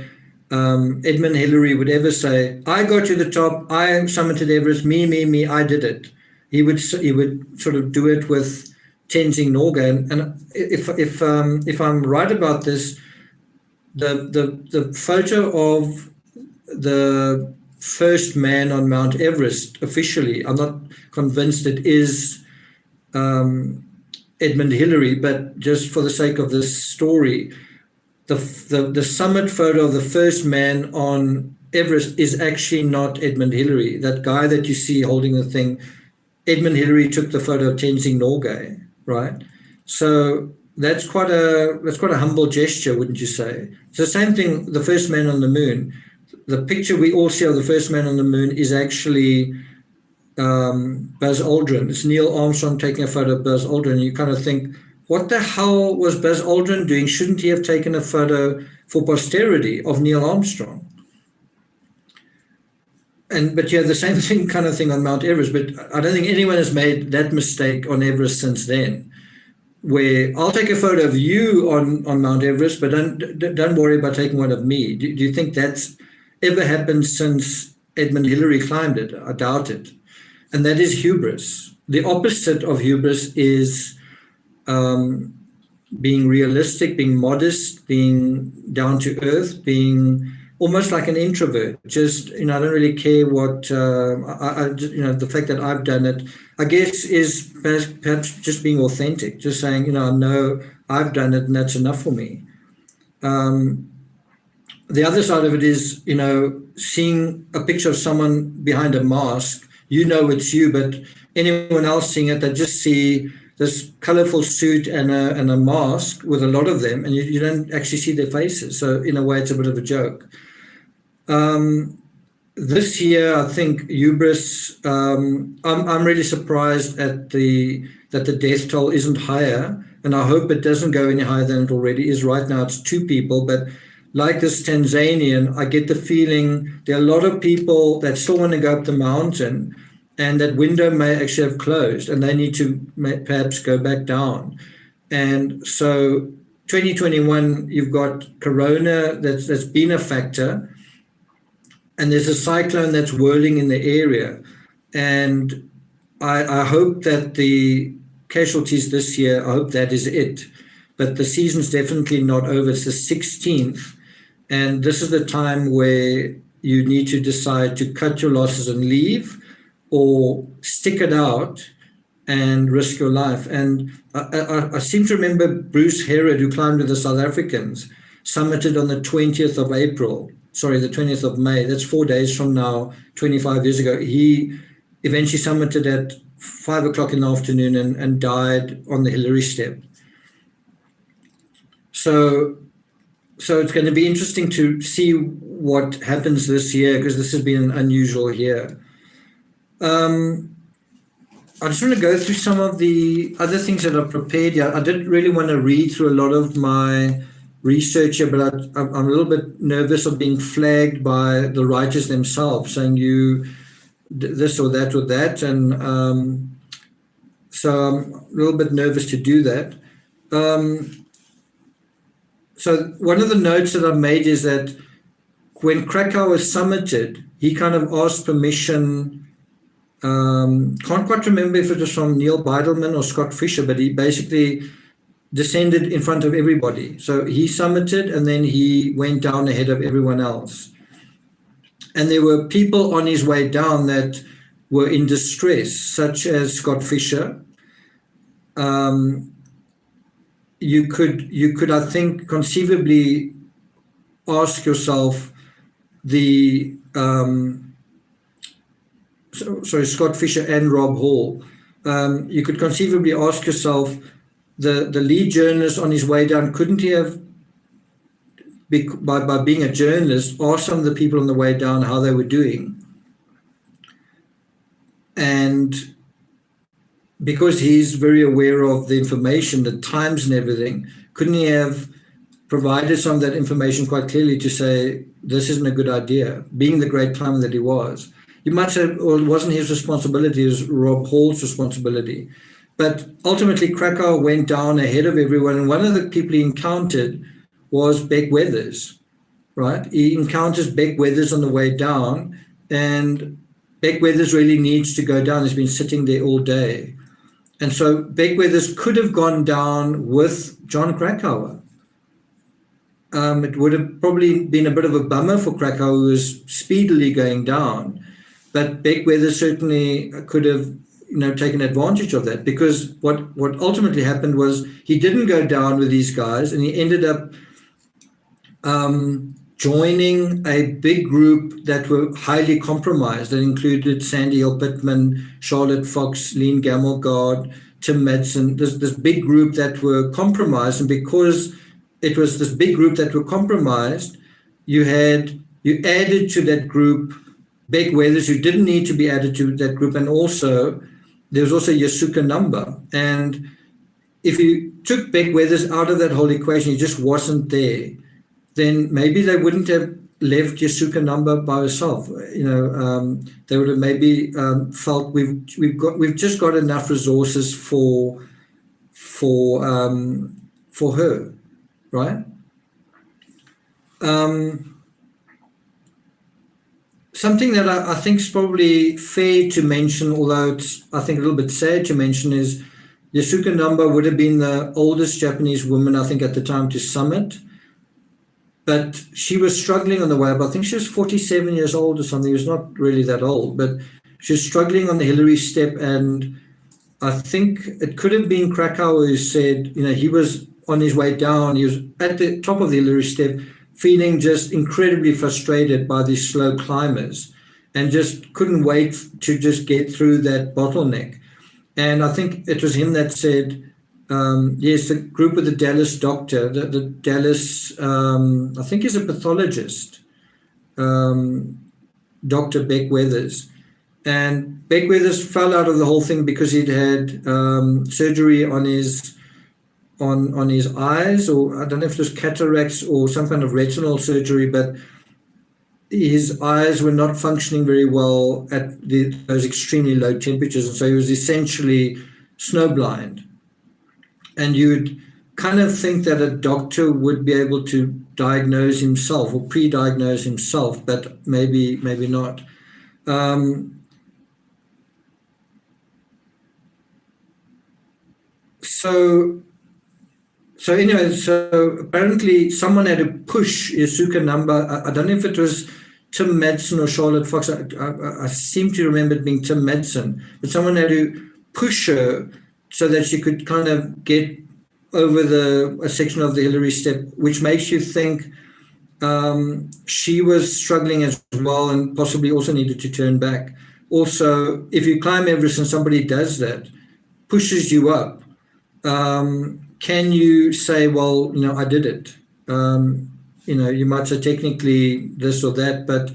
Edmund Hillary would ever say, I got to the top, I summited Everest, me, I did it. He would sort of do it with Tenzing Norgay. And if I'm right about this, the photo of the first man on Mount Everest officially, I'm not convinced it is Edmund Hillary, but just for the sake of this story, the summit photo of the first man on Everest is actually not Edmund Hillary. That guy that you see holding the thing, Edmund Hillary took the photo of Tenzing Norgay, right? So that's quite a humble gesture, wouldn't you say? It's the same thing, the first man on the moon. The picture we all see of the first man on the moon is actually Buzz Aldrin. It's Neil Armstrong taking a photo of Buzz Aldrin. You kind of think, what the hell was Buzz Aldrin doing? Shouldn't he have taken a photo for posterity of Neil Armstrong? But you have the same thing kind of thing on Mount Everest, but I don't think anyone has made that mistake on Everest since then, where I'll take a photo of you on Mount Everest, but don't worry about taking one of me. Do you think that's ever happened since Edmund Hillary climbed it? I doubt it. And that is hubris. The opposite of hubris is being realistic, being modest, being down to earth, being almost like an introvert. Just, I don't really care what, the fact that I've done it, I guess, is perhaps just being authentic, just saying, I know I've done it and that's enough for me. The other side of it is, seeing a picture of someone behind a mask, it's you, but anyone else seeing it, they just see this colorful suit and a mask with a lot of them, and you don't actually see their faces. So in a way, it's a bit of a joke. This year, I think hubris, I'm really surprised that the death toll isn't higher, and I hope it doesn't go any higher than it already is. Right now, it's 2 people, but like this Tanzanian, I get the feeling there are a lot of people that still want to go up the mountain, and that window may actually have closed, and they need to perhaps go back down. And so 2021, you've got Corona that's been a factor, and there's a cyclone that's whirling in the area. And I hope that the casualties this year, I hope that is it. But the season's definitely not over. It's the 16th. And this is the time where you need to decide to cut your losses and leave, or stick it out and risk your life. And I seem to remember Bruce Herod, who climbed with the South Africans, summited on the 20th of April. Sorry, the 20th of May. That's 4 days from now, 25 years ago. He eventually summited at 5 o'clock in the afternoon and died on the Hillary step. So it's going to be interesting to see what happens this year, because this has been an unusual year. I just want to go through some of the other things that I've prepared here. I didn't really want to read through a lot of my research here, but I'm a little bit nervous of being flagged by the writers themselves, saying you this or that or that. And so I'm a little bit nervous to do that. So one of the notes that I've made is that when Krakauer summited, he kind of asked permission. Can't quite remember if it was from Neil Beidelman or Scott Fisher, but he basically descended in front of everybody. So he summited and then he went down ahead of everyone else. And there were people on his way down that were in distress, such as Scott Fisher. You could, I think, conceivably ask yourself Scott Fisher and Rob Hall, you could conceivably ask yourself, the lead journalist on his way down, couldn't he have, by being a journalist, asked some of the people on the way down how they were doing? And because he's very aware of the information, the times and everything, couldn't he have provided some of that information quite clearly to say, this isn't a good idea, being the great climber that he was? You might say, well, it wasn't his responsibility, it was Rob Hall's responsibility. But ultimately, Krakauer went down ahead of everyone, and one of the people he encountered was Beck Weathers, right? He encounters Beck Weathers on the way down, and Beck Weathers really needs to go down. He's been sitting there all day. And so Beck Weathers could have gone down with John Krakauer. It would have probably been a bit of a bummer for Krakauer, who was speedily going down. But Beck Weathers certainly could have taken advantage of that, because what ultimately happened was he didn't go down with these guys, and he ended up joining a big group that were highly compromised, that included Sandy Hill Pittman, Charlotte Fox, Lean Gamelgard, Tim Madsen, this big group that were compromised. And because it was this big group that were compromised, you added to that group Beck Weathers, who didn't need to be added to that group, and also there was also Yasuka Number. And if you took Beck Weathers out of that whole equation, he just wasn't there, then maybe they wouldn't have left Yasuka Number by herself. They would have maybe felt we've just got enough resources for her, right? Something that I think is probably fair to mention, although it's, I think, a little bit sad to mention, is Yasuka Number would have been the oldest Japanese woman, I think, at the time to summit. But she was struggling on the way up. I think she was 47 years old or something. She was not really that old, but she was struggling on the Hillary step. And I think it could have been Krakauer who said, he was on his way down. He was at the top of the Hillary step, feeling just incredibly frustrated by these slow climbers, and just couldn't wait to just get through that bottleneck. And I think it was him that said, yes, the group with the Dallas doctor, the Dallas, I think he's a pathologist, Dr. Beck Weathers. And Beck Weathers fell out of the whole thing because he'd had surgery on his eyes, or I don't know if it was cataracts or some kind of retinal surgery, but his eyes were not functioning very well at those extremely low temperatures. And so he was essentially snowblind. And you'd kind of think that a doctor would be able to diagnose himself or pre-diagnose himself, but maybe not. So apparently someone had to push Yasuka Number. I don't know if it was Tim Madsen or Charlotte Fox. I seem to remember it being Tim Madsen, but someone had to push her so that she could kind of get over a section of the Hillary step, which makes you think she was struggling as well and possibly also needed to turn back. Also, if you climb Everest and somebody does that, pushes you up, can you say, well, I did it? You might say technically this or that, but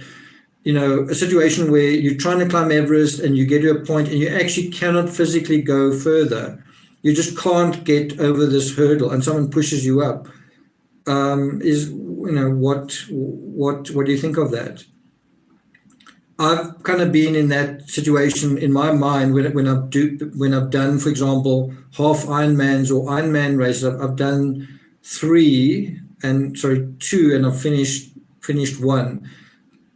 a situation where you're trying to climb Everest and you get to a point and you actually cannot physically go further. You just can't get over this hurdle, and someone pushes you up. What do you think of that? I've kind of been in that situation in my mind when I've done, for example, half Ironmans or Ironman races. I've done 2, and I've finished 1.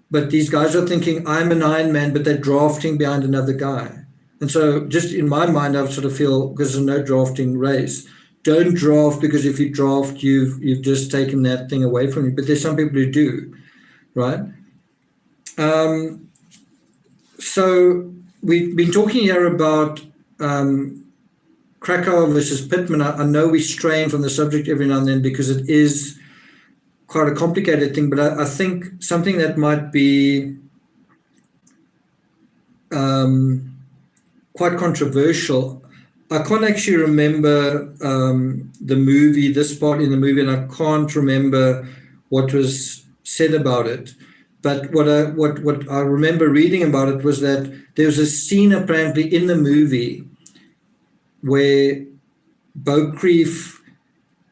But these guys are thinking I'm an Ironman, but they're drafting behind another guy. And so just in my mind, I sort of feel, because there's no drafting race, don't draft, because if you draft, you've just taken that thing away from you. But there's some people who do, right? So we've been talking here about Krakauer versus Pittman. I know we strain from the subject every now and then because it is quite a complicated thing, but I think something that might be quite controversial. I can't actually remember the movie, this part in the movie, and I can't remember what was said about it. But what I remember reading about it was that there was a scene apparently in the movie where Beaucrief,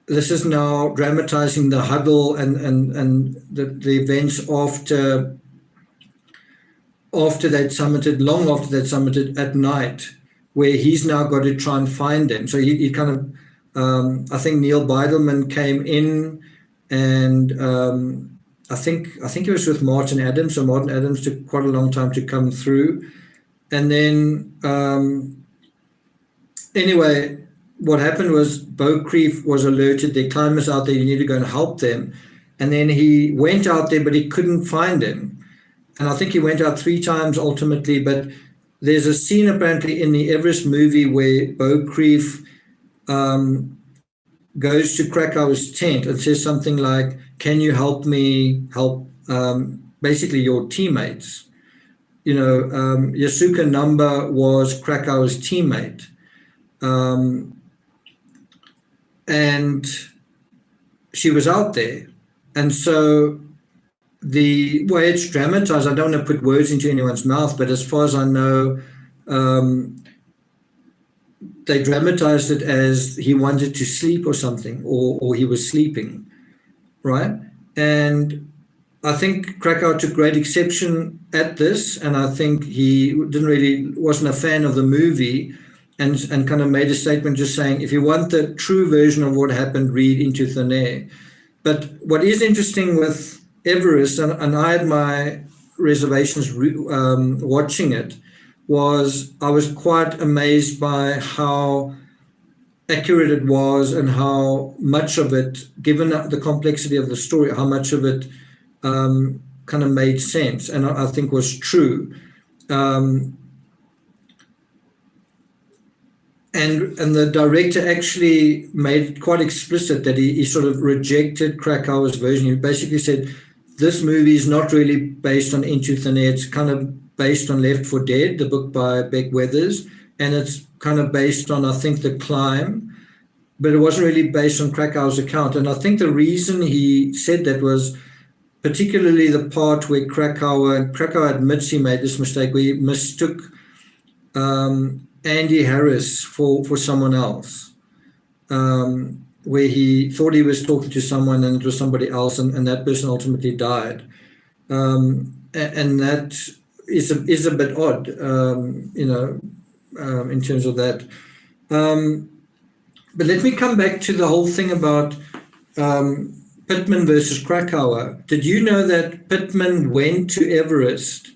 this is now dramatizing the huddle and the events after they'd summited, long after they'd summited at night, where he's now got to try and find them. So he kind of, I think Neil Beidelman came in, and I think he was with Martin Adams. So Martin Adams took quite a long time to come through. And then, anyway, what happened was Beaucrief was alerted, there are climbers out there, you need to go and help them. And then he went out there, but he couldn't find them. And I think he went out 3 times ultimately, but there's a scene apparently in the Everest movie where Beaucrief goes to Krakauer's tent and says something like, can you help me help basically your teammates? You know, Yasuka Namba was Krakauer's teammate. And she was out there. And so the way it's dramatized, I don't want to put words into anyone's mouth, but as far as I know, they dramatized it as he wanted to sleep or something, or he was sleeping, right? And I think Krakauer took great exception at this, and I think he wasn't a fan of the movie, and kind of made a statement just saying, if you want the true version of what happened, read Into Thin Air. But what is interesting with Everest, and I had my reservations watching it, was I was quite amazed by how accurate it was and how much of it, given the complexity of the story, how much of it kind of made sense and I think was true. And the director actually made it quite explicit that he sort of rejected Krakauer's version. He basically said, this movie is not really based on Into Thin Air. It's kind of based on Left for Dead, the book by Beck Weathers, and it's kind of based on, I think, The Climb, but it wasn't really based on Krakauer's account. And I think the reason he said that was particularly the part where Krakauer admits he made this mistake, where he mistook Andy Harris for someone else, where he thought he was talking to someone and it was somebody else, and that person ultimately died. And that is a bit odd, in terms of that. But let me come back to the whole thing about Pittman versus Krakauer. Did you know that Pittman went to Everest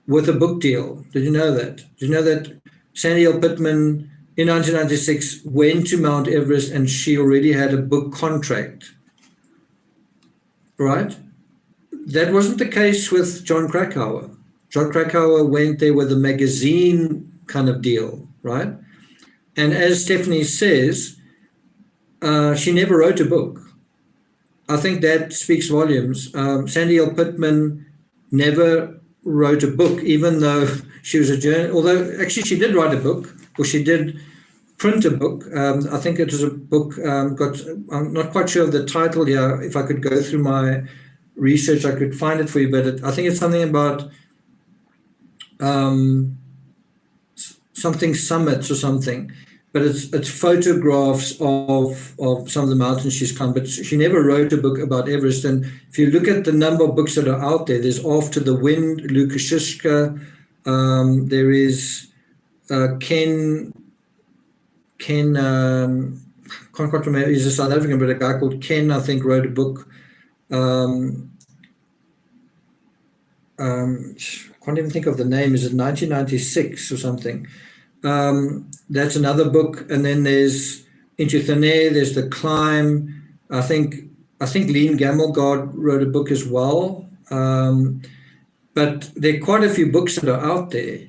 with a book deal? Did you know that? Did you know that Sandy L. Pittman in 1996 went to Mount Everest and she already had a book contract, right? That wasn't the case with John Krakauer. John Krakauer went there with a magazine kind of deal, right? And as Stephanie says, she never wrote a book. I think that speaks volumes. Sandy L. Pittman never wrote a book, even though she was a journalist, although actually she did write a book, or she did print a book. I think it was a book, I'm not quite sure of the title here. If I could go through my research, I could find it for you, but I think it's something about something summits or something. But it's photographs of some of the mountains she's climbed, but she never wrote a book about Everest. And if you look at the number of books that are out there, there's After the Wind, Lukashishka, there is Ken, can't quite remember, he's a South African, but a guy called Ken, I think, wrote a book. Can't even think of the name. Is it 1996 or something? That's another book. And then there's Into Thin Air, there's The Climb. I think Lean Gamelgard wrote a book as well. But there are quite a few books that are out there.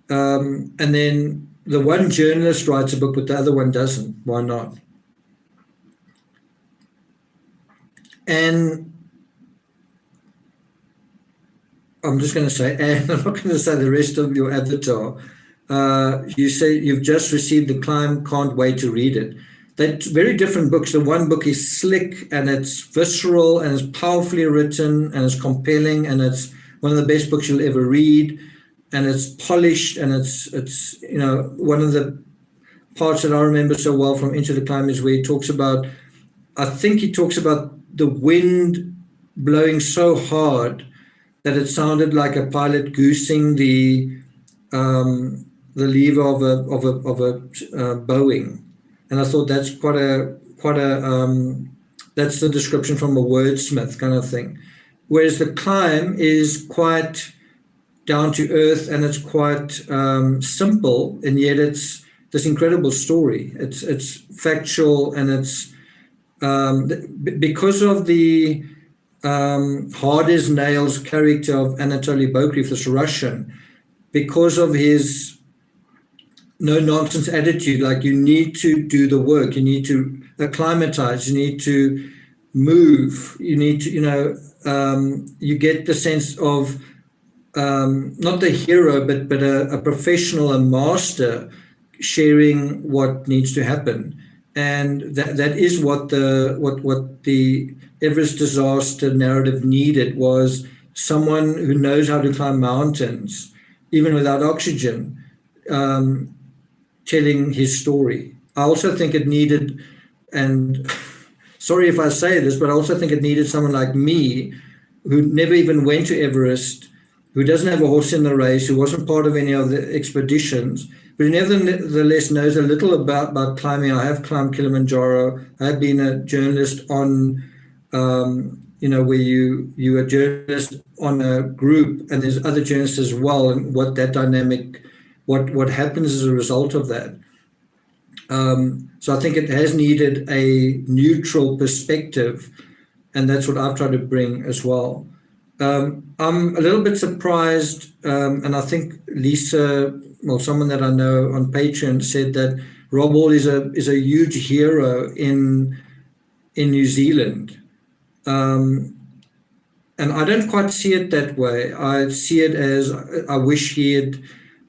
And then the one journalist writes a book, but the other one doesn't. Why not? And I'm just going to say, and I'm not going to say the rest of your avatar. you say you've just received The Climb, can't wait to read it. They're very different books. The one book is slick and it's visceral and it's powerfully written and it's compelling and it's one of the best books you'll ever read, and it's polished, and it's one of the parts that I remember so well from Into the Climb is where he talks about the wind blowing so hard that it sounded like a pilot goosing the lever of a Boeing, and I thought that's quite a that's the description from a wordsmith kind of thing. Whereas The Climb is quite down to earth and it's quite simple, and yet it's this incredible story. It's factual, and it's because of the hard as nails character of Anatoly Bokrev, this Russian, because of his no nonsense attitude, like you need to do the work, you need to acclimatize, you need to move, you need to, you get the sense of not the hero, but a professional, a master sharing what needs to happen. And that is what the Everest disaster narrative needed, was someone who knows how to climb mountains, even without oxygen, telling his story. I also think it needed, and sorry if I say this, but I also think it needed someone like me, who never even went to Everest, who doesn't have a horse in the race, who wasn't part of any of the expeditions, but who nevertheless knows a little about climbing. I have climbed Kilimanjaro. I have been a journalist on, where you are a journalist on a group, and there's other journalists as well, and what that dynamic, what happens as a result of that. So I think it has needed a neutral perspective, and that's what I've tried to bring as well. I'm a little bit surprised, and I think Lisa, someone that I know on Patreon, said that Rob Hall is a huge hero in New Zealand, and I don't quite see it that way. I see it as I wish he had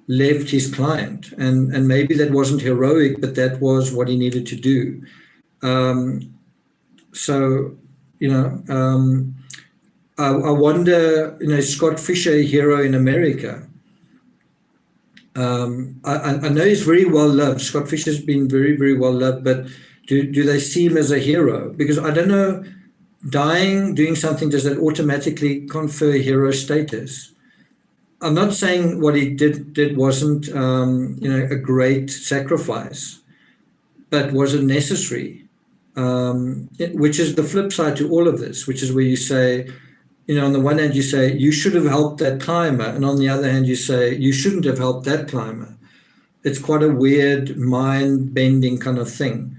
left his client, and maybe that wasn't heroic, but that was what he needed to do. I wonder, Scott Fisher, a hero in America. I know he's very well loved. Scott Fisher's been very, very well loved, but do they see him as a hero? Because I don't know, doing something, does that automatically confer hero status? I'm not saying what he did wasn't, a great sacrifice, but was it necessary? Which is the flip side to all of this, which is where you say, on the one hand, you say, you should have helped that climber. And on the other hand, you say, you shouldn't have helped that climber. It's quite a weird, mind-bending kind of thing.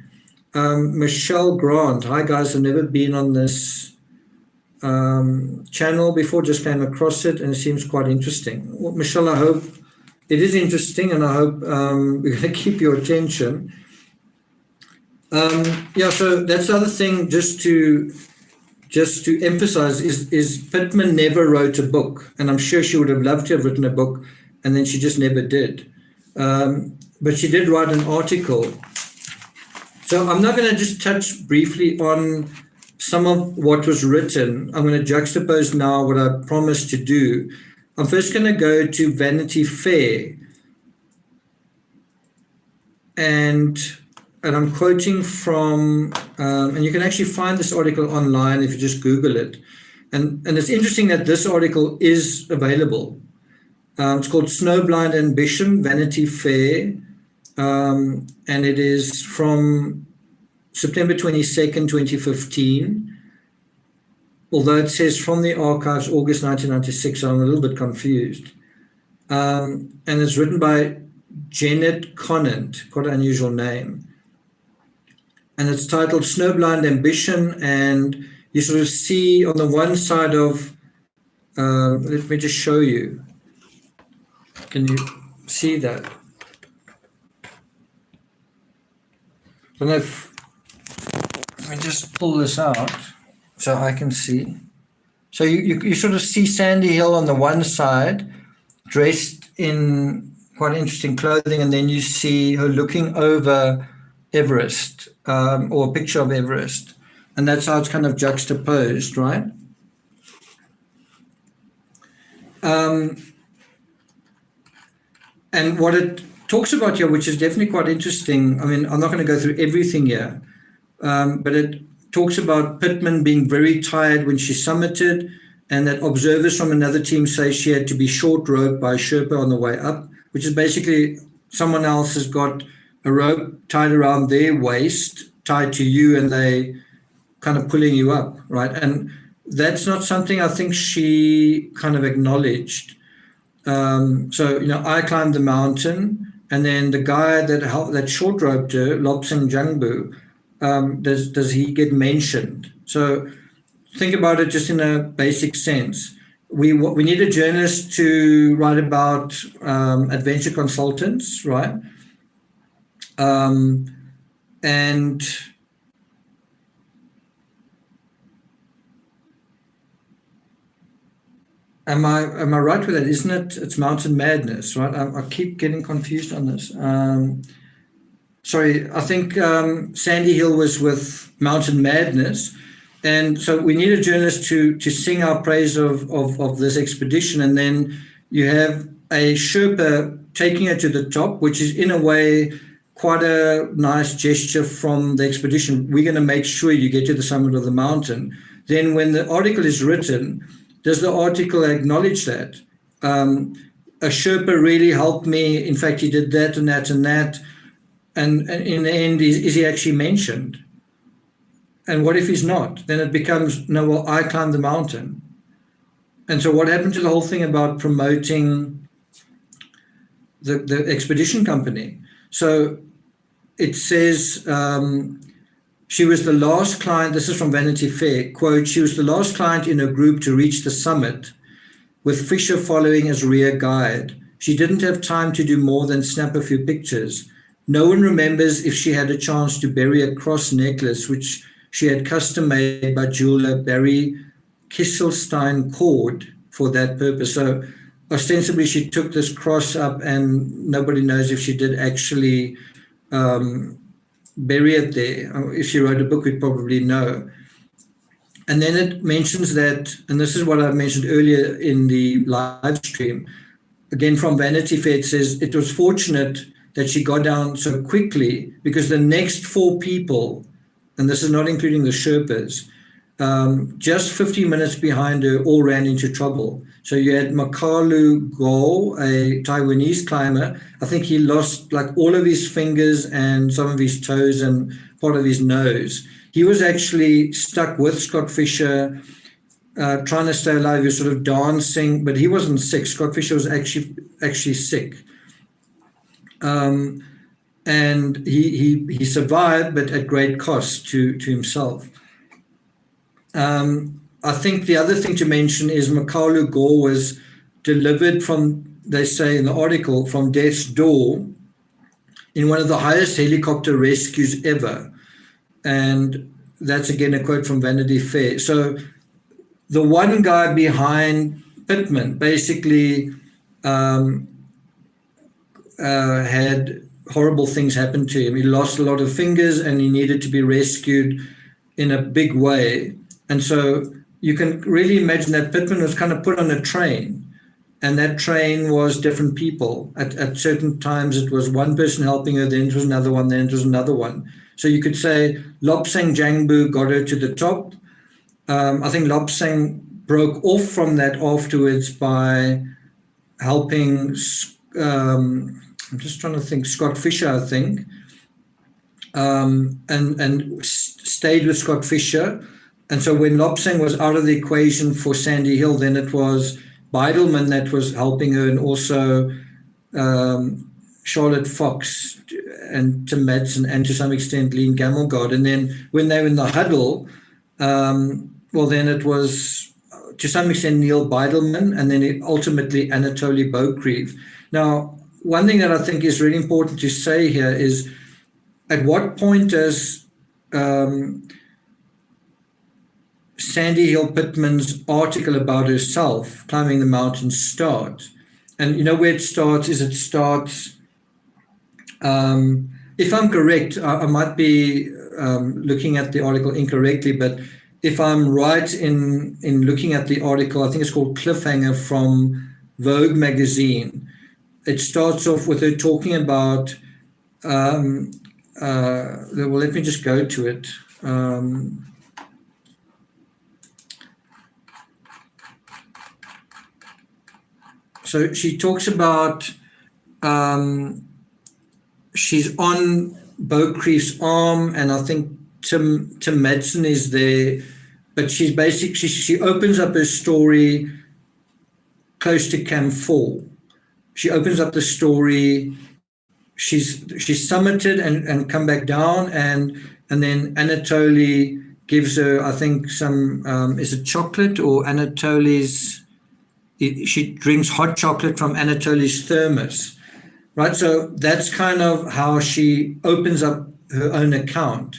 Michelle Grant, hi guys, I've never been on this channel before, just came across it, and it seems quite interesting. Well, Michelle, I hope it is interesting, and I hope we're going to keep your attention. So that's the other thing, just to emphasize, is Pittman never wrote a book, and I'm sure she would have loved to have written a book, and then she just never did. But she did write an article. So I'm not going to just touch briefly on some of what was written. I'm going to juxtapose now what I promised to do. I'm first going to go to Vanity Fair, and I'm quoting from, and you can actually find this article online if you just Google it. And it's interesting that this article is available. It's called Snowblind Ambition, Vanity Fair, and it is from September 22nd, 2015. Although it says from the archives, August 1996, so I'm a little bit confused. And it's written by Janet Conant, quite an unusual name. And it's titled Snowblind Ambition, and you sort of see on the one side of, let me just show you. Can you see that? I don't know if, let me just pull this out so I can see. So you sort of see Sandy Hill on the one side, dressed in quite interesting clothing, and then you see her looking over Everest, or a picture of Everest, and that's how it's kind of juxtaposed, right? And what it talks about here, which is definitely quite interesting, I mean, I'm not going to go through everything here, but it talks about Pittman being very tired when she summited, and that observers from another team say she had to be short roped by a Sherpa on the way up, which is basically someone else has got a rope tied around their waist, tied to you, and they kind of pulling you up, right? And that's not something I think she kind of acknowledged. So, I climbed the mountain, and then the guy that short roped her, Lobsang Jangbu, does he get mentioned? So think about it just in a basic sense. We need a journalist to write about adventure consultants, right? And am I right with that? Isn't it? It's Mountain Madness, right? I keep getting confused on this. Sorry, I think Sandy Hill was with Mountain Madness. And so we need a journalist to sing our praise of this expedition. And then you have a Sherpa taking it to the top, which is in a way quite a nice gesture from the expedition. We're going to make sure you get to the summit of the mountain. Then when the article is written, does the article acknowledge that? A Sherpa really helped me. In fact, he did that and that and that. And in the end, is he actually mentioned? And what if he's not? Then it becomes, no, well, I climbed the mountain. And so what happened to the whole thing about promoting the expedition company? So it says she was the last client, this is from Vanity Fair, quote, she was the last client in a group to reach the summit with Fisher following as rear guide. She didn't have time to do more than snap a few pictures. No one remembers if she had a chance to bury a cross necklace, which she had custom made by jeweler Barry Kisselstein Cord for that purpose. So ostensibly she took this cross up, and nobody knows if she did actually bury it there. If she wrote a book, we'd probably know. And then it mentions that, and this is what I mentioned earlier in the live stream, again from Vanity Fair, it says it was fortunate that she got down so quickly because the next 4 people, and this is not including the Sherpas, just 50 minutes behind her, all ran into trouble. So you had Makalu Go, a Taiwanese climber. I think he lost like all of his fingers and some of his toes and part of his nose. He was actually stuck with Scott Fisher, trying to stay alive. He was sort of dancing, but he wasn't sick. Scott Fisher was actually sick. And he survived, but at great cost to himself. I think the other thing to mention is Makalu Gore was delivered from, they say in the article, from death's door in one of the highest helicopter rescues ever. And that's again a quote from Vanity Fair. So the one guy behind Pittman basically had horrible things happen to him. He lost a lot of fingers and he needed to be rescued in a big way. And so you can really imagine that Pittman was kind of put on a train, and that train was different people. At certain times it was one person helping her, then it was another one, then it was another one. So you could say Lobsang Jangbu got her to the top. I think Lobsang broke off from that afterwards by helping, I'm just trying to think, Scott Fisher, I think, and stayed with Scott Fisher. And so when Lobsang was out of the equation for Sandy Hill, then it was Beidelman that was helping her, and also Charlotte Fox and Tim Madsen, and to some extent Lean Gamelgard. And then when they were in the huddle, well, then it was to some extent Neil Beidelman, and then ultimately Anatoly Bokriv. Now, one thing that I think is really important to say here is, at what point does Sandy Hill Pittman's article about herself climbing the mountain start? And you know where it starts is if I'm correct, I might be looking at the article incorrectly, but if I'm right in looking at the article, I think it's called Cliffhanger from Vogue magazine. It starts off with her talking about, well, let me just go to it. So she talks about she's on Beaucrief's arm, and I think Tim Madsen is there, but she's basically she opens up her story close to Camp 4. She opens up the story. She's summited and come back down, and then Anatoly gives her, I think, some is it chocolate or Anatoly's? She drinks hot chocolate from Anatoly's thermos, right? So that's kind of how she opens up her own account.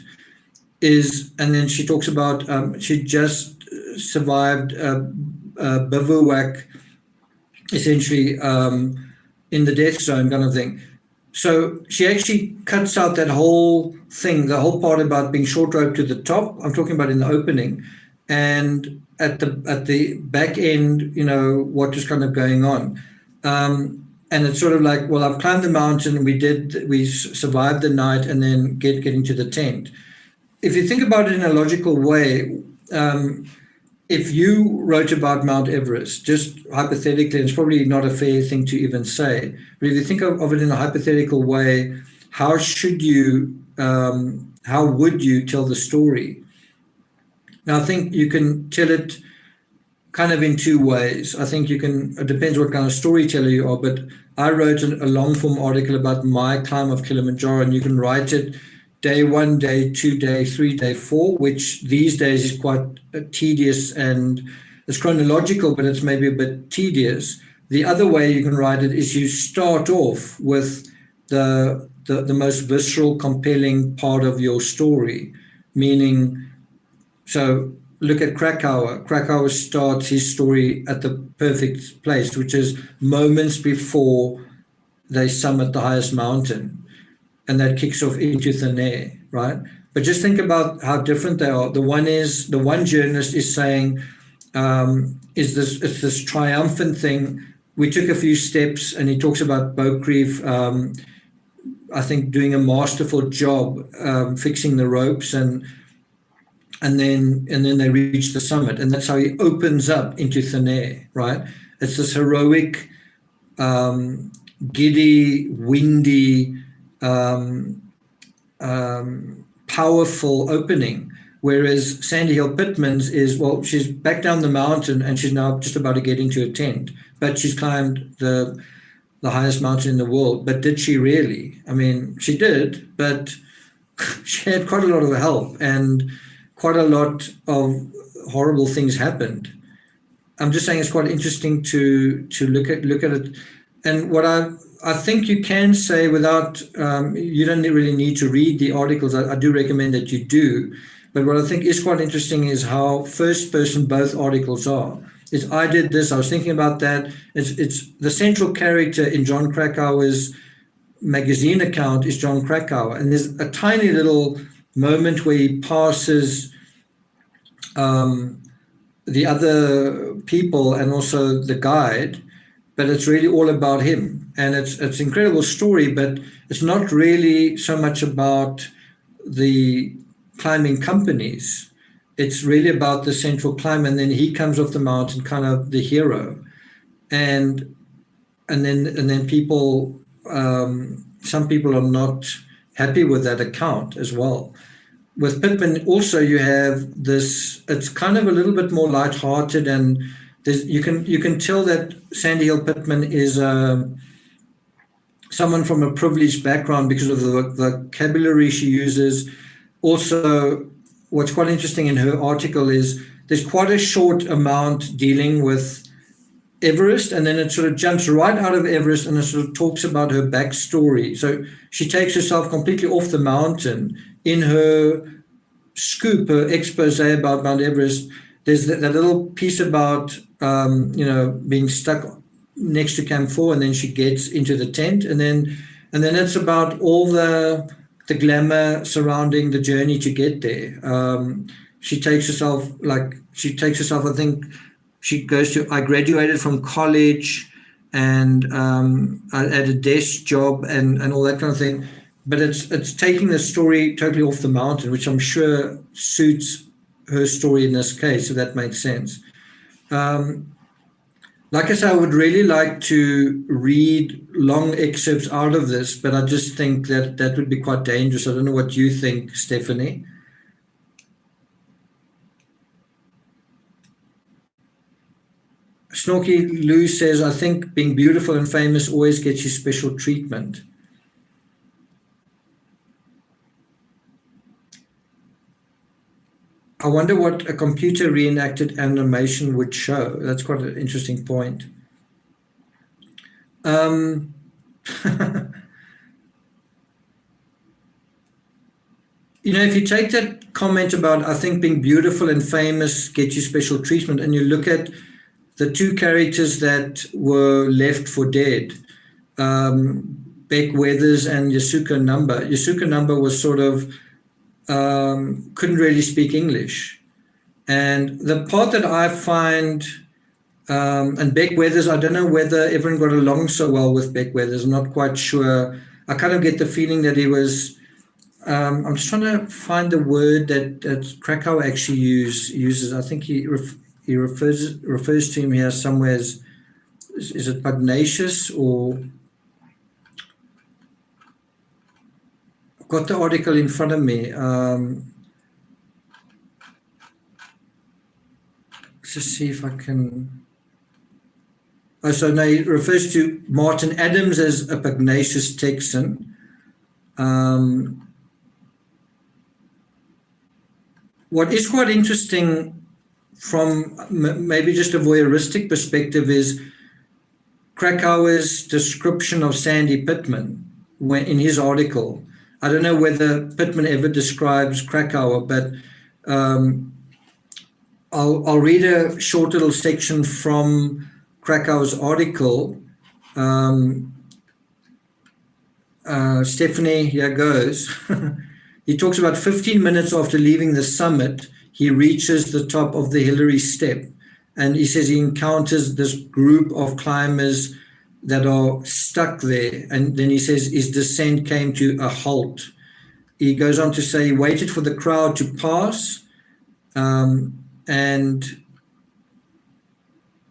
And then she talks about she just survived a bivouac, essentially in the death zone kind of thing. So she actually cuts out that whole thing, the whole part about being short rope to the top. I'm talking about in the opening, and at the back end, what was kind of going on. And it's sort of like, well, I've climbed the mountain, we survived the night, and then getting to the tent. If you think about it in a logical way, if you wrote about Mount Everest, just hypothetically, and it's probably not a fair thing to even say, but if you think of it in a hypothetical way, how would you tell the story? Now, I think you can tell it kind of in two ways. I think it depends what kind of storyteller you are, but I wrote a long form article about my climb of Kilimanjaro, and you can write it day 1, day 2, day 3, day 4, which these days is quite tedious, and it's chronological, but it's maybe a bit tedious. The other way you can write it is you start off with the most visceral, compelling part of your story, meaning, so look at Krakauer. Krakauer starts his story at the perfect place, which is moments before they summit the highest mountain. And that kicks off into thin air, right? But just think about how different they are. The one journalist is saying, it's this triumphant thing. We took a few steps, and he talks about Beaucrief, I think, doing a masterful job fixing the ropes, and then they reach the summit, and that's how he opens up into thin air, right? It's this heroic, giddy, windy, powerful opening, whereas Sandy Hill Pittman's is, well, she's back down the mountain and she's now just about to get into a tent, but she's climbed the highest mountain in the world. But did she really? I mean, she did, but she had quite a lot of help, and quite a lot of horrible things happened. I'm just saying it's quite interesting to look at it. And what I think you can say without, you don't really need to read the articles. I do recommend that you do. But what I think is quite interesting is how first person both articles are. It's, I did this, I was thinking about that. It's the central character in John Krakauer's magazine account is John Krakauer. And there's a tiny little moment where he passes the other people and also the guide, but it's really all about him. And it's an incredible story, but it's not really so much about the climbing companies. It's really about the central climb, and then he comes off the mountain, kind of the hero. And then people, some people are not happy with that account as well. With Pittman, also you have this. It's kind of a little bit more lighthearted, and you can tell that Sandy Hill Pittman is someone from a privileged background because of the vocabulary she uses. Also, what's quite interesting in her article is there's quite a short amount dealing with Everest, and then it sort of jumps right out of Everest and it sort of talks about her backstory. So she takes herself completely off the mountain. In her scoop, her expose about Mount Everest, there's that little piece about being stuck next to Camp 4, and then she gets into the tent, and then it's about all the glamour surrounding the journey to get there. She takes herself, I think she goes to, I graduated from college, and I had a desk job and all that kind of thing. But it's taking the story totally off the mountain, which I'm sure suits her story in this case, if that makes sense. Like I said, I would really like to read long excerpts out of this, but I just think that would be quite dangerous. I don't know what you think, Stephanie. Snorky Lou says, I think being beautiful and famous always gets you special treatment. I wonder what a computer reenacted animation would show. That's quite an interesting point. If you take that comment about, I think being beautiful and famous gets you special treatment, and you look at the two characters that were left for dead, Beck Weathers and Yasuko Number. Yasuko Number was sort of, couldn't really speak English. And the part that I find, and Beck Weathers, I don't know whether everyone got along so well with Beck Weathers. I'm not quite sure. I kind of get the feeling that he was, I'm just trying to find the word that Krakauer actually uses. I think he refers to him here somewhere as, is it pugnacious, or I've got the article in front of me. Let's just see if I can. Oh, so now he refers to Martin Adams as a pugnacious Texan. What is quite interesting from maybe just a voyeuristic perspective is Krakauer's description of Sandy Pittman in his article. I don't know whether Pittman ever describes Krakauer, but I'll read a short little section from Krakauer's article. Stephanie, here goes. He talks about 15 minutes after leaving the summit, he reaches the top of the Hillary Step, and he says he encounters this group of climbers that are stuck there. And then he says his descent came to a halt. He goes on to say he waited for the crowd to pass, and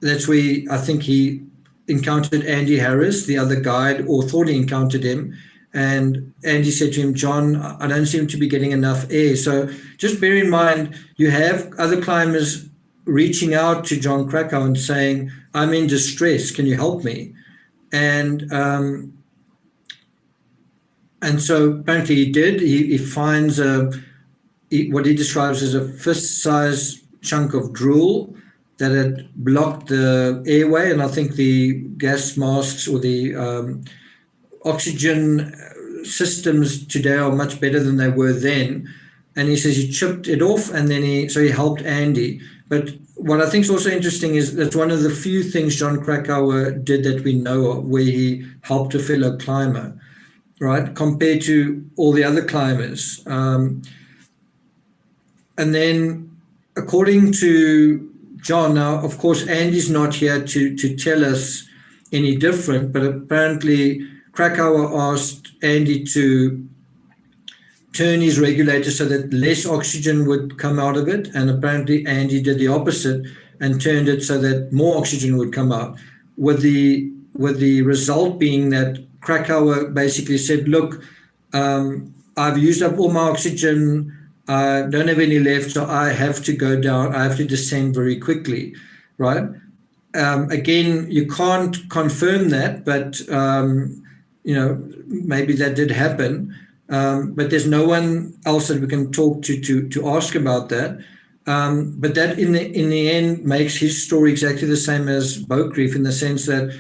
that's where I think he encountered Andy Harris, the other guide, or thought he encountered him. And Andy said to him, John, I don't seem to be getting enough air. So just bear in mind, you have other climbers reaching out to John Krakauer and saying, I'm in distress, can you help me? And so apparently he did. He finds what he describes as a fist-sized chunk of drool that had blocked the airway, and I think the gas masks or the oxygen systems today are much better than they were then. And he says he chipped it off, and then he helped Andy. But what I think is also interesting is that's one of the few things John Krakauer did that we know of, where he helped a fellow climber, right, compared to all the other climbers. And then according to John, now, of course, Andy's not here to tell us any different, but apparently Krakauer asked Andy to turn his regulator so that less oxygen would come out of it, and apparently Andy did the opposite and turned it so that more oxygen would come out, with the result being that Krakauer basically said, look, I've used up all my oxygen, I don't have any left, so I have to go down, I have to descend very quickly, right? Again, you can't confirm that, but maybe that did happen. But there's no one else that we can talk to ask about that. But that in the end makes his story exactly the same as Beaucrief, in the sense that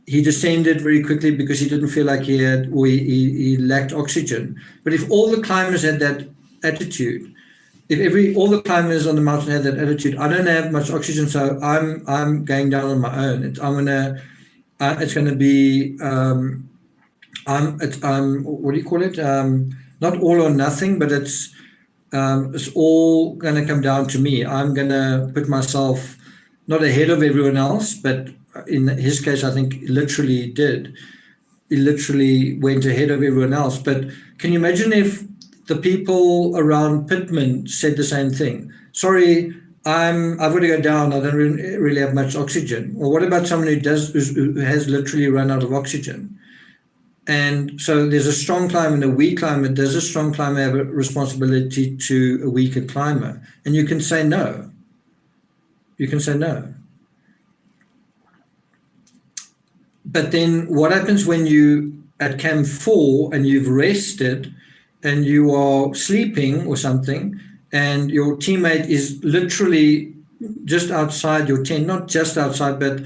he descended very quickly because he didn't feel like he lacked oxygen. But if all the climbers had that attitude, if all the climbers on the mountain had that attitude, I don't have much oxygen, so I'm going down on my own. I'm gonna It's going to be what do you call it? Not all or nothing, but it's all going to come down to me. I'm going to put myself not ahead of everyone else, but in his case, I think literally did. He literally went ahead of everyone else. But can you imagine if the people around Pittman said the same thing? Sorry, I've got to go down. I don't really have much oxygen. Or what about someone who has literally run out of oxygen? And so there's a strong climber and a weak climber. Does a strong climber have a responsibility to a weaker climber? And you can say no. You can say no. But then what happens when you at camp 4 and you've rested and you are sleeping or something, and your teammate is literally just outside your tent, not just outside, but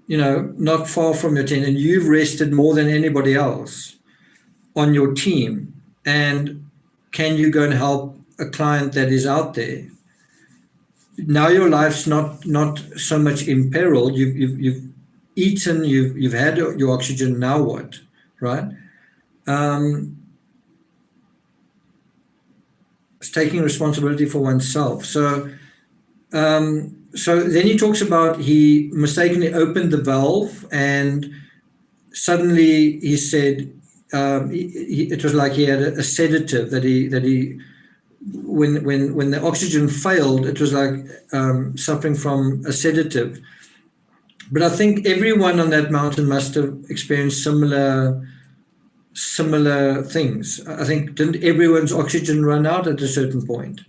not far from your tent, and you've rested more than anybody else on your team, and can you go and help a client that is out there? Now your life's not so much in peril. You've eaten, you've had your oxygen. Now what, right? It's taking responsibility for oneself. So then he talks about he mistakenly opened the valve, and suddenly he said it was like he had a sedative that he when the oxygen failed, it was like suffering from a sedative. But I think everyone on that mountain must have experienced similar things. I think, didn't everyone's oxygen run out at a certain point?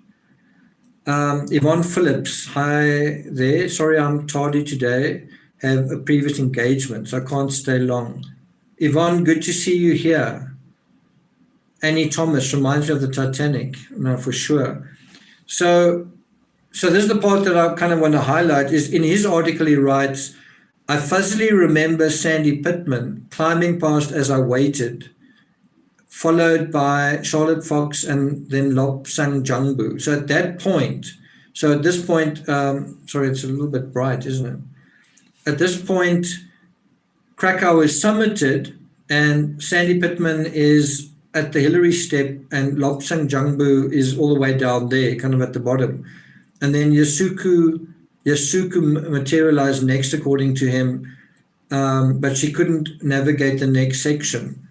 Yvonne Phillips, hi there. Sorry, I'm tardy today. Have a previous engagement, so I can't stay long. Yvonne, good to see you here. Annie Thomas reminds me of the Titanic. No, for sure. So this is the part that I kind of want to highlight. Is in his article he writes, I fuzzily remember Sandy Pittman climbing past as I waited, followed by Charlotte Fox and then Lobsang Jangbu. So at this point, sorry, it's a little bit bright, isn't it? At this point, Krakauer is summited and Sandy Pittman is at the Hillary step and Lobsang Jangbu is all the way down there, kind of at the bottom. And then Yasuku materialized next, according to him, but she couldn't navigate the next section.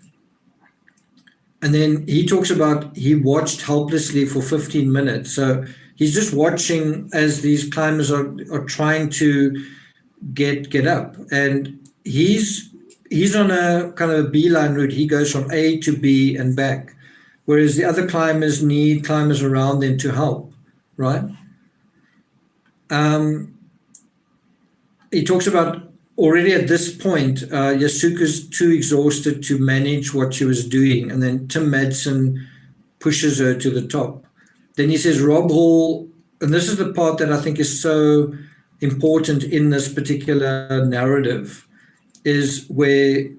And then he talks about he watched helplessly for 15 minutes. So he's just watching as these climbers are trying to get up. And he's on a kind of a beeline route. He goes from A to B and back, whereas the other climbers need climbers around them to help, right? He talks about already at this point, Yasuka's too exhausted to manage what she was doing. And then Tim Madsen pushes her to the top. Then he says, Rob Hall, and this is the part that I think is so important in this particular narrative, is where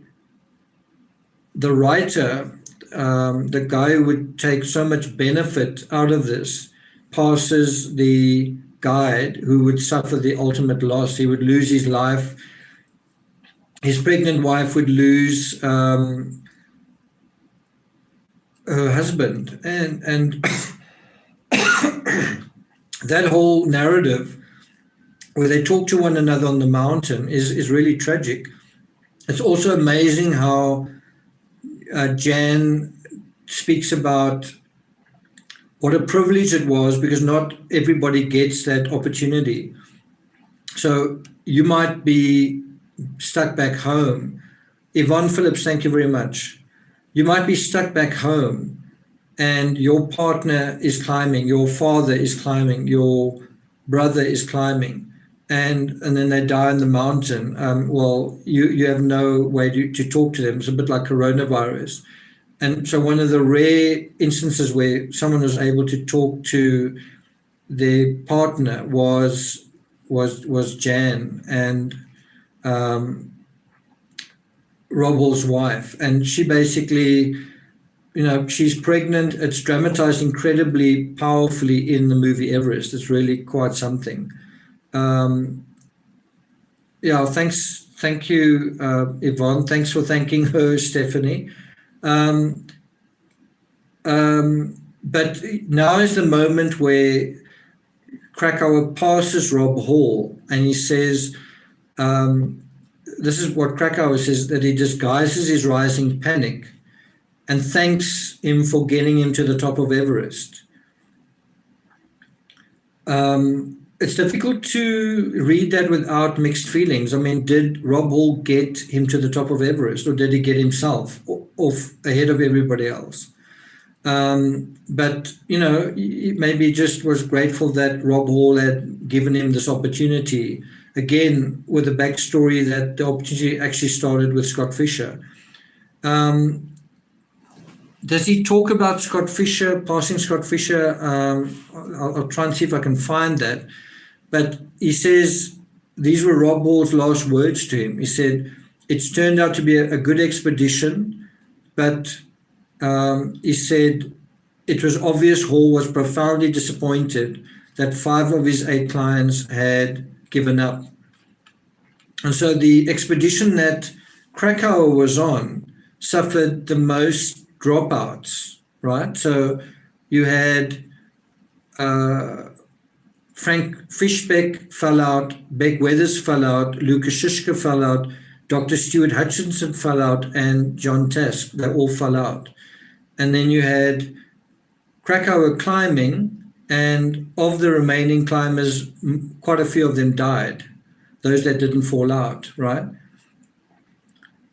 the writer, the guy who would take so much benefit out of this, passes the guide who would suffer the ultimate loss. He would lose his life. His pregnant wife would lose her husband, and that whole narrative where they talk to one another on the mountain is really tragic. It's also amazing how Jan speaks about what a privilege it was, because not everybody gets that opportunity. So you might be stuck back home. Yvonne Phillips, thank you very much. You might be stuck back home and your partner is climbing, your father is climbing, your brother is climbing, and then they die on the mountain. Well, you have no way to talk to them. It's a bit like coronavirus. And so one of the rare instances where someone was able to talk to their partner was Jan and Rob Hall's wife. And she basically, she's pregnant. It's dramatized incredibly powerfully in the movie Everest. It's really quite something. Thanks Thank you, Yvonne. Thanks for thanking her, Stephanie. But now is the moment where Krakauer passes Rob Hall, and he says, this is what Krakauer says, that he disguises his rising panic and thanks him for getting him to the top of Everest. It's difficult to read that without mixed feelings. I mean, did Rob Hall get him to the top of Everest, or did he get himself off ahead of everybody else? But, you know, maybe he just was grateful that Rob Hall had given him this opportunity, again, with the backstory that the opportunity actually started with Scott Fischer. Does he talk about Scott Fischer, passing Scott Fischer? I'll try and see if I can find that. But he says, these were Rob Hall's last words to him. He said, it's turned out to be a good expedition, but he said, it was obvious Hall was profoundly disappointed that 5 of his 8 clients had given up. And so the expedition that Krakauer was on suffered the most dropouts, right? So you had Frank Fischbeck fell out, Beck Weathers fell out, Lucas Shishka fell out, Dr. Stuart Hutchinson fell out, and John Task. They all fell out. And then you had Krakauer climbing, and of the remaining climbers, quite a few of them died, those that didn't fall out, right?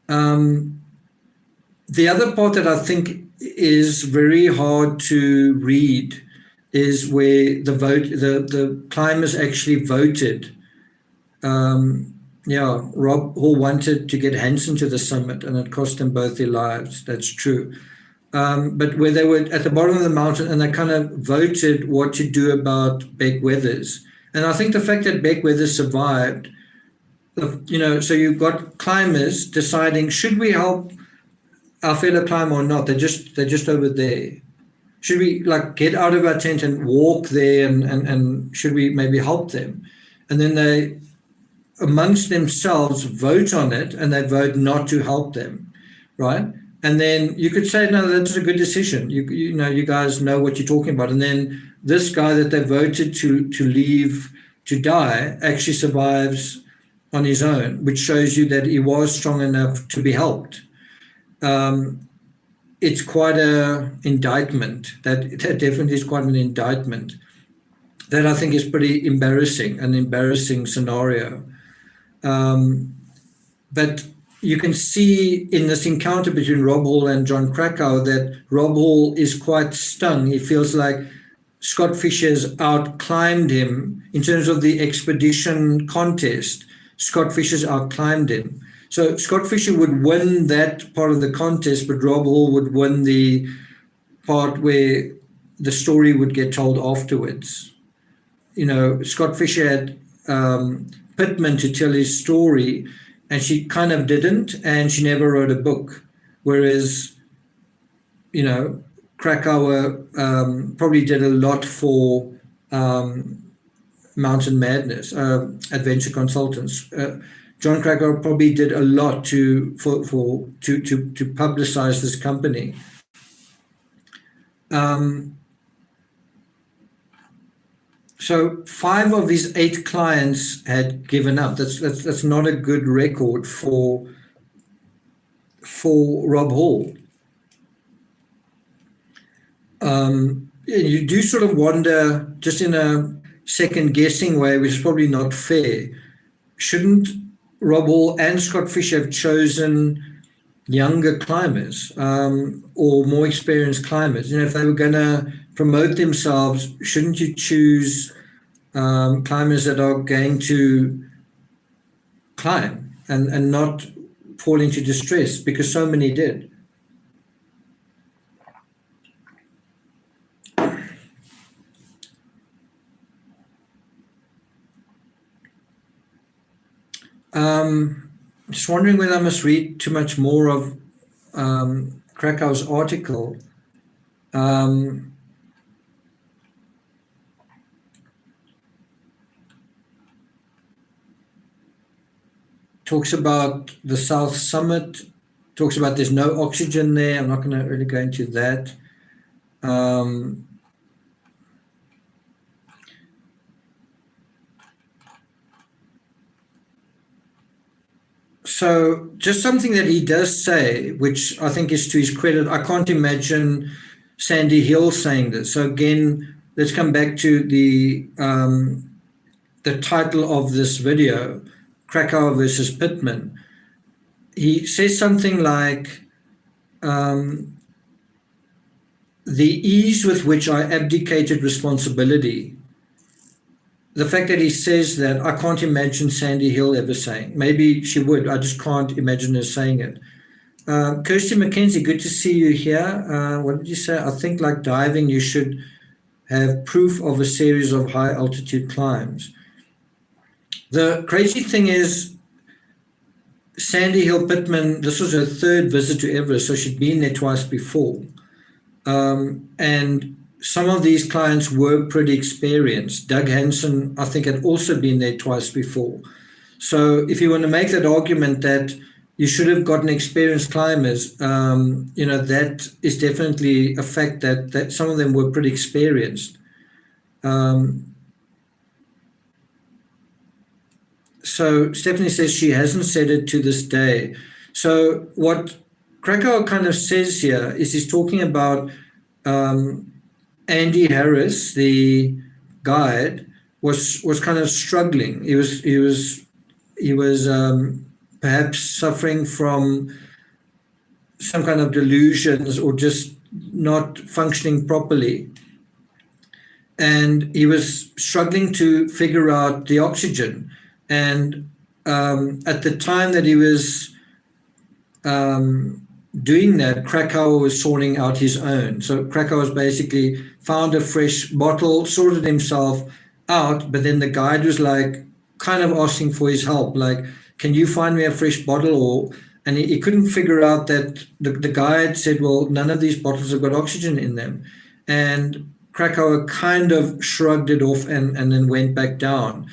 The other part that I think is very hard to read is where the climbers actually voted. Rob Hall wanted to get Hansen to the summit, and it cost them both their lives. That's true. But where they were at the bottom of the mountain, and they kind of voted what to do about Beck Weathers. And I think the fact that Beck Weathers survived, you know, so you've got climbers deciding, should we help our fellow climber or not? They're just over there. Should we like get out of our tent and walk there, and should we maybe help them? And then they, amongst themselves, vote on it, and they vote not to help them, right? And then you could say, no, that's a good decision. You know, you guys know what you're talking about. And then this guy that they voted to leave to die actually survives on his own, which shows you that he was strong enough to be helped. It's quite an indictment. That definitely is quite an indictment. That I think is pretty embarrassing, an embarrassing scenario. But you can see in this encounter between Rob Hall and John Krakauer that Rob Hall is quite stung. He feels like Scott Fischer's outclimbed him in terms of the expedition contest. Scott Fischer's outclimbed him. So Scott Fischer would win that part of the contest, but Rob Hall would win the part where the story would get told afterwards. You know, Scott Fischer had Pittman to tell his story, and she kind of didn't, and she never wrote a book. Whereas, you know, Krakauer probably did a lot for Mountain Madness, Adventure Consultants. John Krakauer probably did a lot to publicize this company. So 5 of his 8 clients had given up. That's not a good record for Rob Hall. You do sort of wonder, just in a second guessing way, which is probably not fair, shouldn't Rob Hall and Scott Fischer have chosen younger climbers or more experienced climbers? You know, if they were going to promote themselves, shouldn't you choose climbers that are going to climb and not fall into distress, because so many did? Just wondering whether I must read too much more of Krakauer's article. talks about the South Summit, talks about there's no oxygen there. I'm not going to really go into that. So just something that he does say, which I think is to his credit, I can't imagine Sandy Hill saying this. So again, let's come back to the title of this video, Krakauer versus Pittman. He says something like, the ease with which I abdicated responsibility. The fact that he says that, I can't imagine Sandy Hill ever saying. Maybe she would, I just can't imagine her saying it. Kirsty McKenzie, good to see you here. What did you say? I think like diving, you should have proof of a series of high altitude climbs. The crazy thing is, Sandy Hill Pittman, this was her third visit to Everest, so she'd been there twice before. And some of these clients were pretty experienced. Doug Hansen, I think, had also been there twice before. So if you want to make that argument that you should have gotten experienced climbers, that is definitely a fact that some of them were pretty experienced. So Stephanie says she hasn't said it to this day. So what Krakauer kind of says here is he's talking about Andy Harris, the guide, was kind of struggling. He was perhaps suffering from some kind of delusions or just not functioning properly. And he was struggling to figure out the oxygen. And at the time that he was doing that, Krakauer was sorting out his own. So Krakauer was basically found a fresh bottle, sorted himself out, but then the guide was like kind of asking for his help, like, can you find me a fresh bottle? And he couldn't figure out that the guide said, well, none of these bottles have got oxygen in them. And Krakauer kind of shrugged it off and then went back down.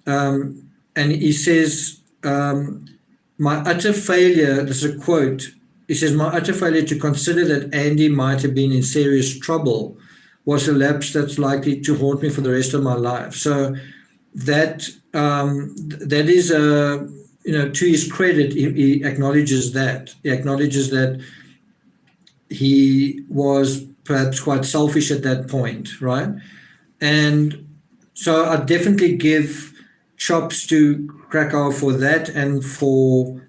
And he says, my utter failure, this is a quote, he says, my utter failure to consider that Andy might have been in serious trouble was a lapse that's likely to haunt me for the rest of my life. So that is to his credit, he acknowledges that. He acknowledges that he was perhaps quite selfish at that point, right? And so I definitely give chops to Krakauer for that and for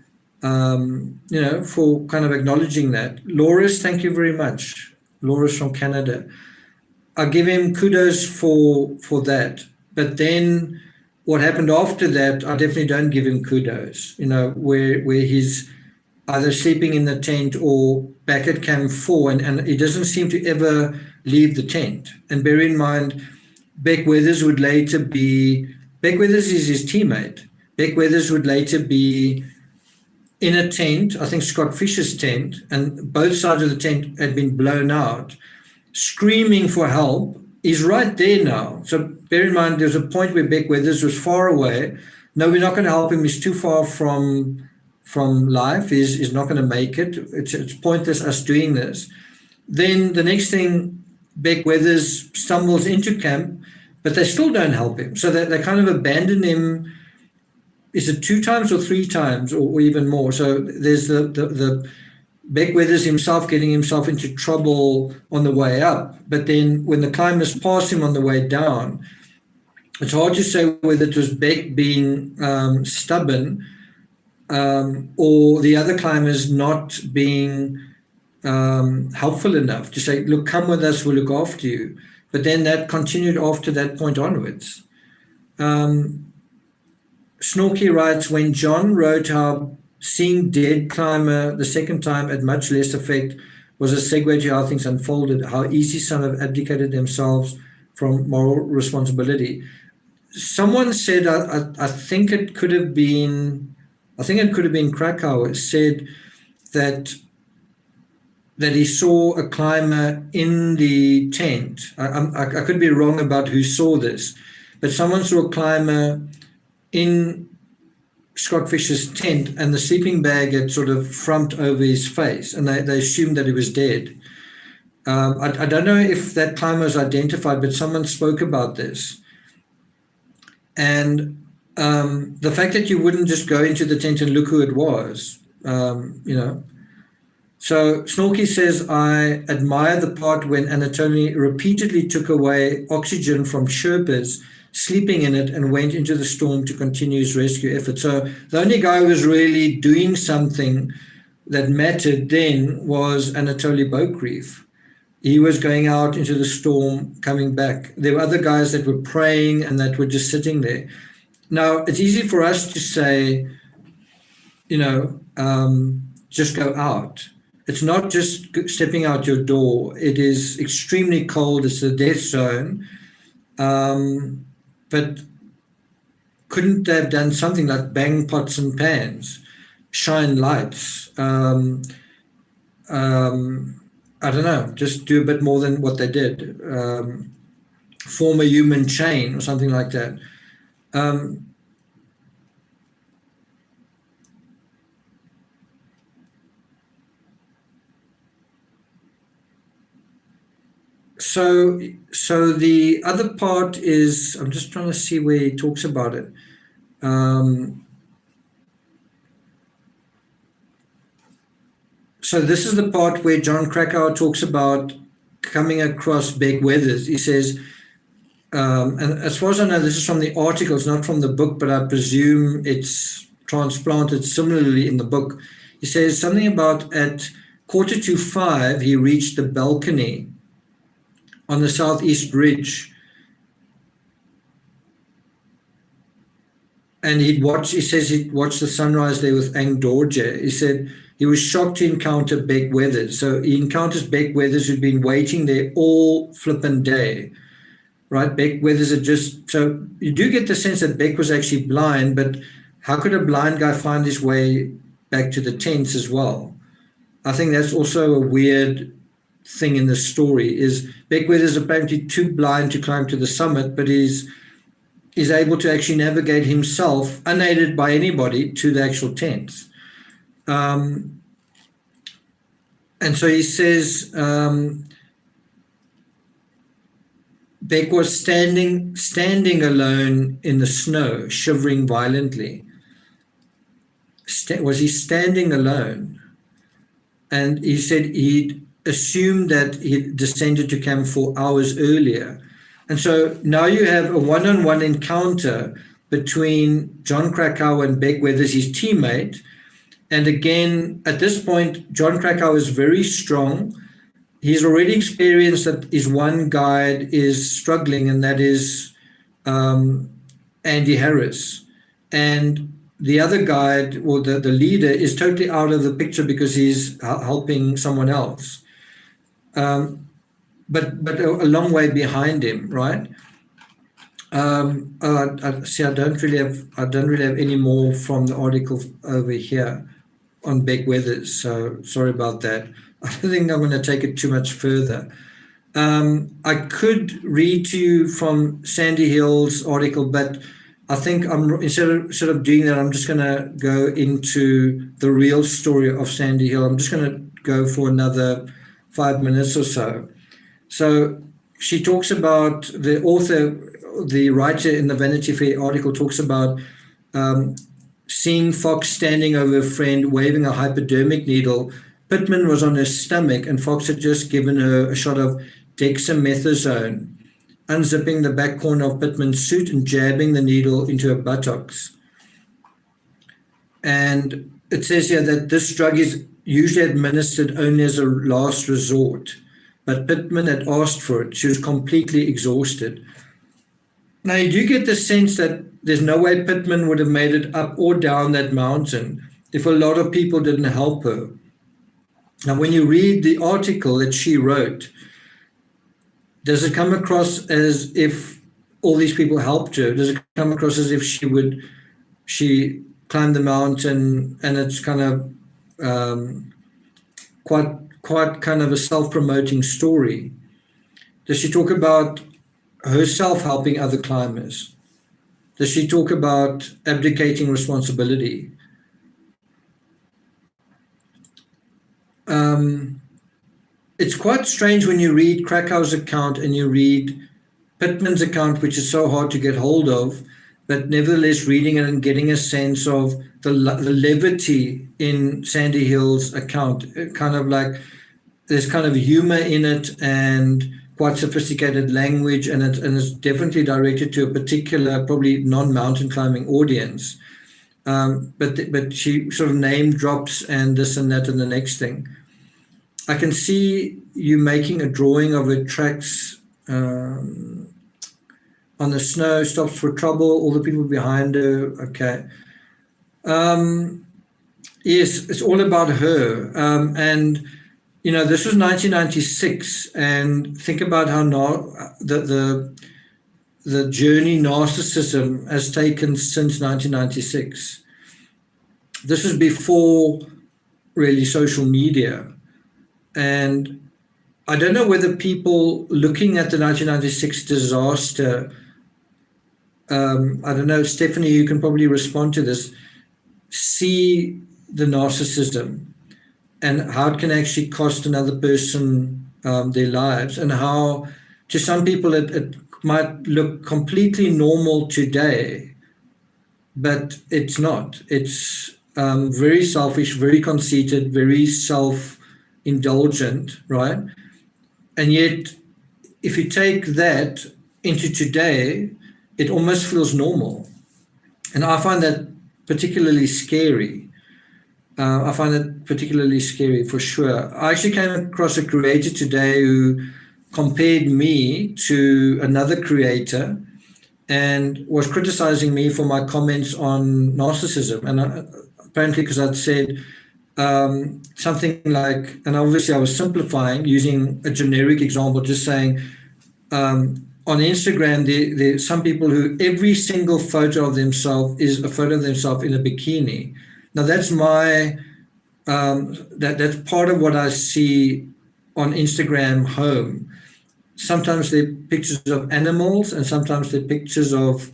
for kind of acknowledging that. Loris, thank you very much. Loris from Canada. I give him kudos for that. But then what happened after that, I definitely don't give him kudos, where he's either sleeping in the tent or back at Camp 4, and he doesn't seem to ever leave the tent. And bear in mind, Beck Weathers is his teammate. Beck Weathers would later be in a tent, I think Scott Fisher's tent, and both sides of the tent had been blown out, screaming for help. He's right there now. So bear in mind, there's a point where Beck Weathers was far away. No, we're not going to help him. He's too far from life. He's not going to make it. It's pointless us doing this. Then the next thing, Beck Weathers stumbles into camp, but they still don't help him. So they kind of abandon him. Is it 2 times or 3 times or even more? So there's the Beck Weathers himself getting himself into trouble on the way up. But then when the climbers pass him on the way down, it's hard to say whether it was Beck being stubborn or the other climbers not being helpful enough to say, look, come with us, we'll look after you. But then that continued after that point onwards. Snorky writes, when John wrote how seeing dead climber the second time had much less effect was a segue to how things unfolded, how easy some have abdicated themselves from moral responsibility. Someone said, I think it could have been Krakauer, said that he saw a climber in the tent. I could be wrong about who saw this, but someone saw a climber in Scott Fisher's tent, and the sleeping bag had sort of frumped over his face, and they assumed that he was dead. I don't know if that climber was identified, but someone spoke about this. And the fact that you wouldn't just go into the tent and look who it was, you know. So Snorky says, I admire the part when Anatoly repeatedly took away oxygen from Sherpas sleeping in it and went into the storm to continue his rescue effort. So the only guy who was really doing something that mattered then was Anatoly Bokreev. He was going out into the storm, coming back. There were other guys that were praying and that were just sitting there. Now, it's easy for us to say, you know, just go out. It's not just stepping out your door. It is extremely cold. It's the death zone. But couldn't they have done something like bang pots and pans, shine lights? I don't know, just do a bit more than what they did. Form a human chain or something like that. So the other part is, I'm just trying to see where he talks about it. So this is the part where John Krakauer talks about coming across Beck Weathers. He says, and as far as I know, this is from the article, it's not from the book, but I presume it's transplanted similarly in the book. He says something about at 4:45, he reached the balcony on the southeast ridge, and he says he'd watched the sunrise there with Ang Dorje. He said he was shocked to encounter Beck Weathers. So he encounters Beck Weathers, who'd been waiting there all flippin' day, right? Beck Weathers had just, so you do get the sense that Beck was actually blind, but how could a blind guy find his way back to the tents as well? I think that's also a weird thing in the story, is Beck Weathers apparently too blind to climb to the summit, but he's able to actually navigate himself, unaided by anybody, to the actual tents. And so he says Beck was standing alone in the snow, shivering violently. Was he standing alone? And he said he'd assumed that he descended to camp 4 hours earlier. And so now you have a one-on-one encounter between John Krakauer and Beck Weathers, his teammate. And again, at this point, John Krakauer is very strong. He's already experienced that his one guide is struggling, and that is Andy Harris. And the other guide, or the leader, is totally out of the picture because he's helping someone else. But a long way behind him, right? I don't really have any more from the article over here on Beck Weathers, so sorry about that. I don't think I'm going to take it too much further. I could read to you from Sandy Hill's article, but I think instead of doing that, I'm just going to go into the real story of Sandy Hill. I'm just going to go for another 5 minutes or so. So she talks about, the author, the writer in the Vanity Fair article talks about seeing Fox standing over a friend waving a hypodermic needle. Pittman was on her stomach and Fox had just given her a shot of dexamethasone, unzipping the back corner of Pittman's suit and jabbing the needle into her buttocks. And it says here that this drug is usually administered only as a last resort, but Pittman had asked for it. She was completely exhausted. Now, you do get the sense that there's no way Pittman would have made it up or down that mountain if a lot of people didn't help her. Now, when you read the article that she wrote, does it come across as if all these people helped her? Does it come across as if she climbed the mountain and it's kind of quite kind of a self-promoting story? Does she talk about herself helping other climbers? Does she talk about abdicating responsibility? It's quite strange when you read Krakauer's account and you read Pittman's account, which is so hard to get hold of, but nevertheless reading it and getting a sense of the levity in Sandy Hill's account, kind of like there's kind of humor in it and quite sophisticated language, and it's definitely directed to a particular, probably non-mountain climbing audience. But she sort of name drops and this and that and the next thing. I can see you making a drawing of her tracks on the snow, stops for trouble, all the people behind her. Okay. Yes, it's all about her. And, you know, this was 1996, and think about how the journey Narcissism has taken since 1996. This is before really social media. And I don't know whether people looking at the 1996 disaster, I don't know, Stephanie, you can probably respond to this, see the narcissism and how it can actually cost another person their lives, and how to some people it might look completely normal today, but it's not. It's very selfish, very conceited, very self-indulgent, right? And yet, if you take that into today, it almost feels normal. And I find that particularly scary. I find it particularly scary for sure. I actually came across a creator today who compared me to another creator and was criticizing me for my comments on narcissism. And apparently because I'd said something like, and obviously I was simplifying using a generic example, just saying on Instagram, there's some people who every single photo of themselves is a photo of themselves in a bikini. Now that's my, that's part of what I see on Instagram home. Sometimes they're pictures of animals and sometimes they're pictures of,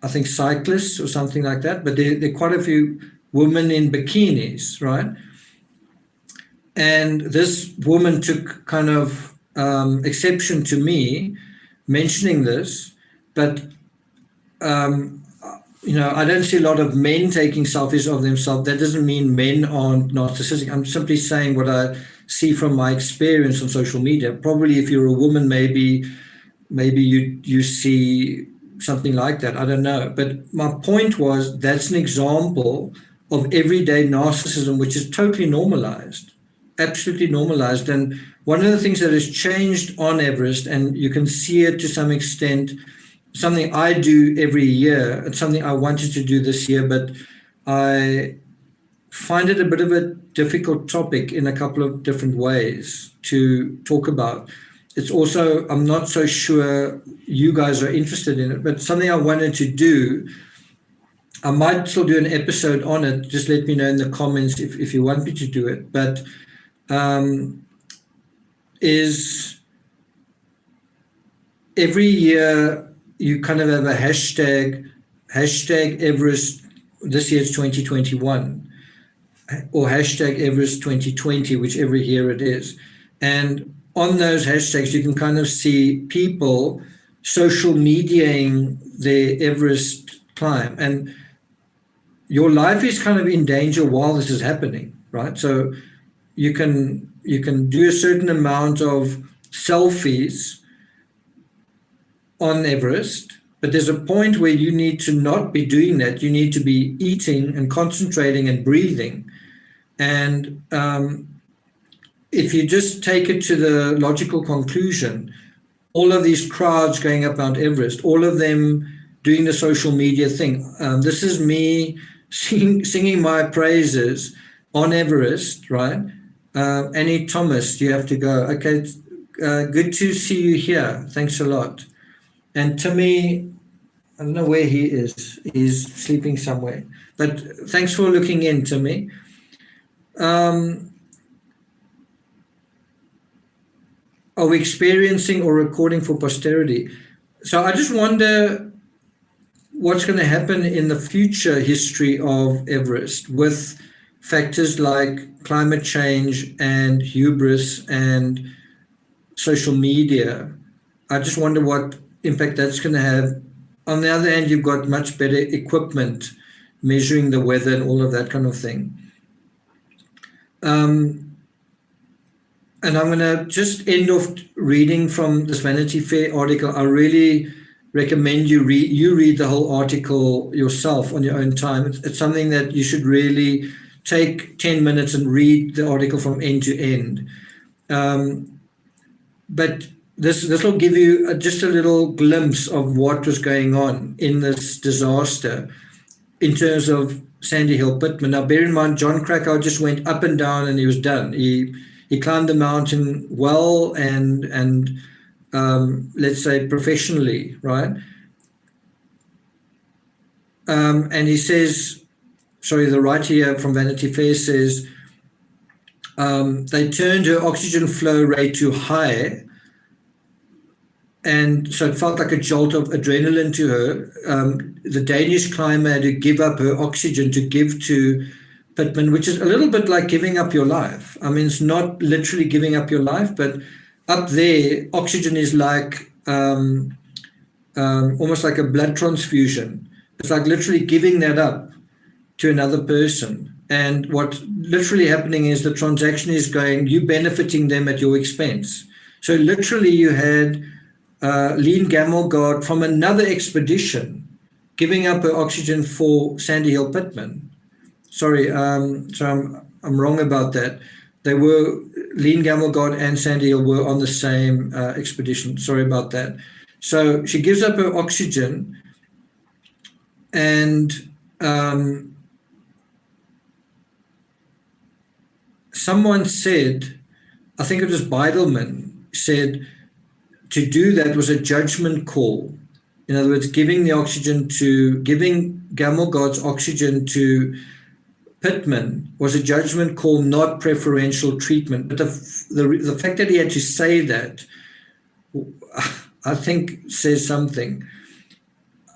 I think, cyclists or something like that, but there are quite a few women in bikinis, right? And this woman took kind of exception to me mentioning this, but you know, I don't see a lot of men taking selfies of themselves. That doesn't mean men aren't narcissistic. I'm simply saying what I see from my experience on social media. Probably if you're a woman, maybe you see something like that. I don't know. But my point was that's an example of everyday narcissism, which is totally normalized, absolutely normalized. And one of the things that has changed on Everest, and you can see it to some extent, something I do every year, it's something I wanted to do this year, but I find it a bit of a difficult topic in a couple of different ways to talk about. It's also, I'm not so sure you guys are interested in it, but something I wanted to do, I might still do an episode on it. Just let me know in the comments if you want me to do it. But is every year you kind of have a hashtag Everest, this year's 2021, or hashtag Everest 2020, whichever year it is. And on those hashtags, you can kind of see people social mediating their Everest climb. And your life is kind of in danger while this is happening, right? So you can do a certain amount of selfies on Everest, but there's a point where you need to not be doing that. You need to be eating and concentrating and breathing. And if you just take it to the logical conclusion, all of these crowds going up Mount Everest, all of them doing the social media thing. This is me singing my praises on Everest, right? Annie Thomas, you have to go. Okay, good to see you here. Thanks a lot. And Timmy, I don't know where he is. He's sleeping somewhere. But thanks for looking in, Timmy. Are we experiencing or recording for posterity? So I just wonder, what's going to happen in the future history of Everest with factors like climate change and hubris and social media. I just wonder what impact that's going to have. On the other hand, you've got much better equipment measuring the weather and all of that kind of thing. And I'm going to just end off reading from this Vanity Fair article. I really recommend you read the whole article yourself on your own time. It's something that you should really take 10 minutes and read the article from end to end. But this will give you just a little glimpse of what was going on in this disaster in terms of Sandy Hill Pittman. Now, bear in mind, John Krakauer just went up and down and he was done. He climbed the mountain well and let's say professionally, right? And he says, the writer here from Vanity Fair says, they turned her oxygen flow rate to high, and so it felt like a jolt of adrenaline to her. The Danish climber had to give up her oxygen to give to Pittman, which is a little bit like giving up your life. I mean, it's not literally giving up your life, but up there, oxygen is like almost like a blood transfusion. It's like literally giving that up to another person. And what literally happening is the transaction is going, you benefiting them at your expense. So literally you had Lean Gamelgard from another expedition giving up her oxygen for Sandy Hill Pittman. Sorry, so I'm wrong about that. They were, Lean Gamelgard and Sandy Hill were on the same expedition. Sorry about that. So she gives up her oxygen, and someone said, I think it was Beidelman, said to do that was a judgment call. In other words, giving Gamelgard's oxygen to Pittman was a judgment call, not preferential treatment. But the fact that he had to say that, I think, says something.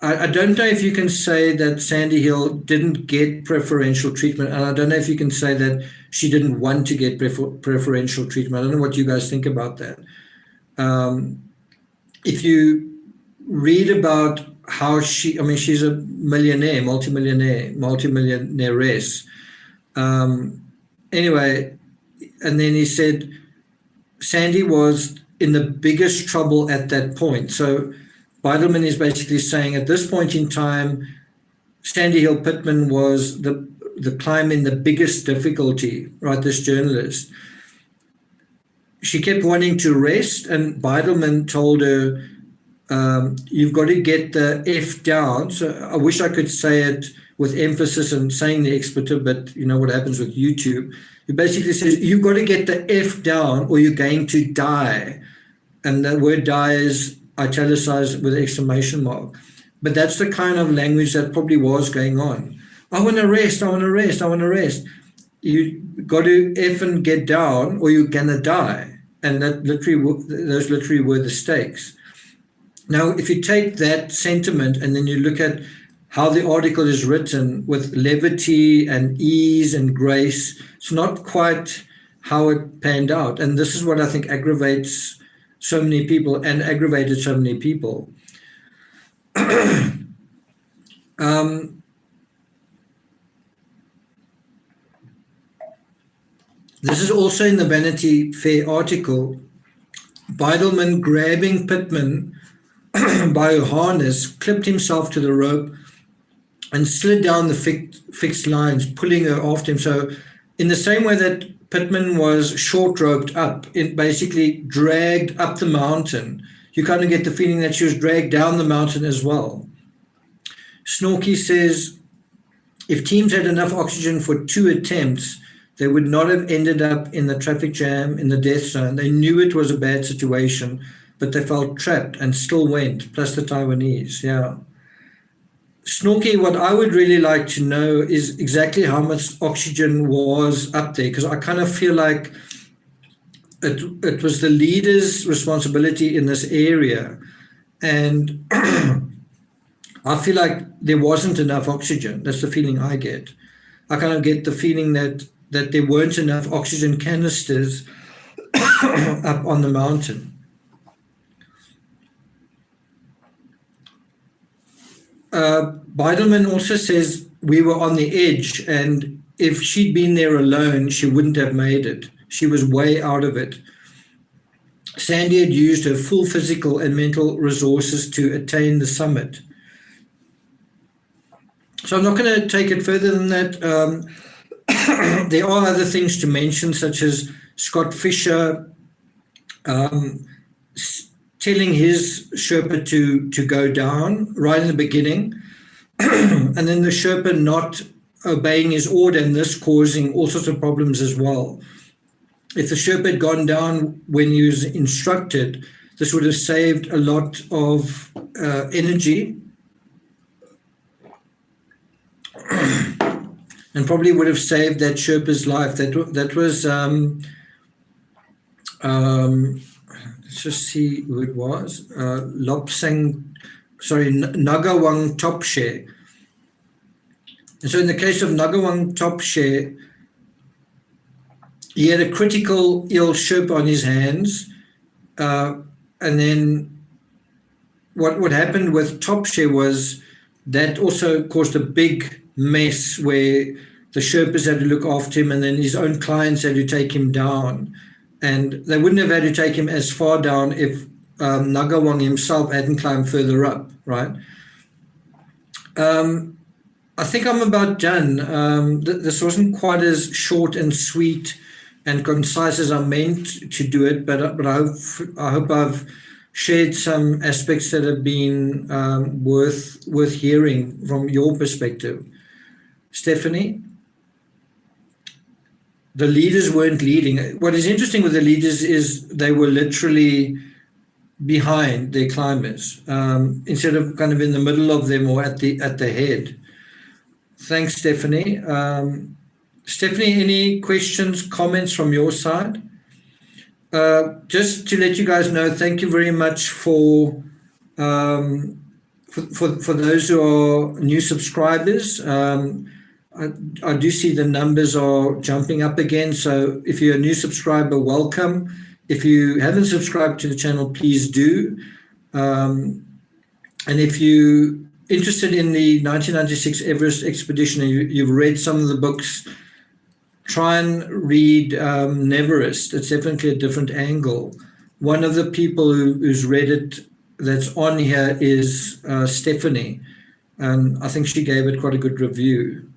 I don't know if you can say that Sandy Hill didn't get preferential treatment, and I don't know if you can say that she didn't want to get preferential treatment. I don't know what you guys think about that. If you read about how she's a millionaire, multimillionairess. Anyway, and then he said Sandy was in the biggest trouble at that point. So Beidelman is basically saying at this point in time, Sandy Hill Pittman was the climb in the biggest difficulty, right, this journalist. She kept wanting to rest, and Beidelman told her, you've got to get the F down. So I wish I could say it with emphasis and saying the expletive, but you know what happens with YouTube. He basically says, you've got to get the F down or you're going to die. And the word die is italicized with an exclamation mark. But that's the kind of language that probably was going on. I want to rest. You got to F and get down or you're going to die. And those literally were the stakes. Now, if you take that sentiment and then you look at how the article is written with levity and ease and grace, it's not quite how it panned out. And this is what I think aggravates so many people and aggravated so many people. This is also in the Vanity Fair article. Beidelman grabbing Pittman by her harness, clipped himself to the rope and slid down the fixed lines, pulling her after him. So in the same way that Pittman was short roped up, it basically dragged up the mountain, you kind of get the feeling that she was dragged down the mountain as well. Snorky says, if teams had enough oxygen for 2 attempts, they would not have ended up in the traffic jam, in the death zone. They knew it was a bad situation, but they felt trapped and still went, plus the Taiwanese, yeah. Snorky, what I would really like to know is exactly how much oxygen was up there, because I kind of feel like it was the leader's responsibility in this area. And I feel like there wasn't enough oxygen. That's the feeling I get. I kind of get the feeling that there weren't enough oxygen canisters up on the mountain. Beidelman also says we were on the edge, and if she'd been there alone, she wouldn't have made it. She was way out of it. Sandy had used her full physical and mental resources to attain the summit. So I'm not going to take it further than that. There are other things to mention, such as Scott Fisher telling his Sherpa to go down right in the beginning, and then the Sherpa not obeying his order, and this causing all sorts of problems as well. If the Sherpa had gone down when he was instructed, this would have saved a lot of energy and probably would have saved that Sherpa's life. That was, let's just see who it was. Nagawang Topshare. And so in the case of Nagawang Topshare, he had a critical ill Sherpa on his hands. And then what happened with Topshare was that also caused a big mess where the Sherpas had to look after him, and then his own clients had to take him down. And they wouldn't have had to take him as far down if Nagawang himself hadn't climbed further up, right? I think I'm about done. This wasn't quite as short and sweet and concise as I meant to do it, but I hope I've shared some aspects that have been worth hearing from your perspective. Stephanie? The leaders weren't leading. What is interesting with the leaders is they were literally behind their climbers, instead of kind of in the middle of them or at the head. Thanks, Stephanie. Stephanie, any questions, comments from your side? Just to let you guys know, thank you very much for those who are new subscribers. I do see the numbers are jumping up again. So if you're a new subscriber, welcome. If you haven't subscribed to the channel, please do. And if you're interested in the 1996 Everest expedition and you've read some of the books, try and read Everest. It's definitely a different angle. One of the people who's read it that's on here is Stephanie. And I think she gave it quite a good review.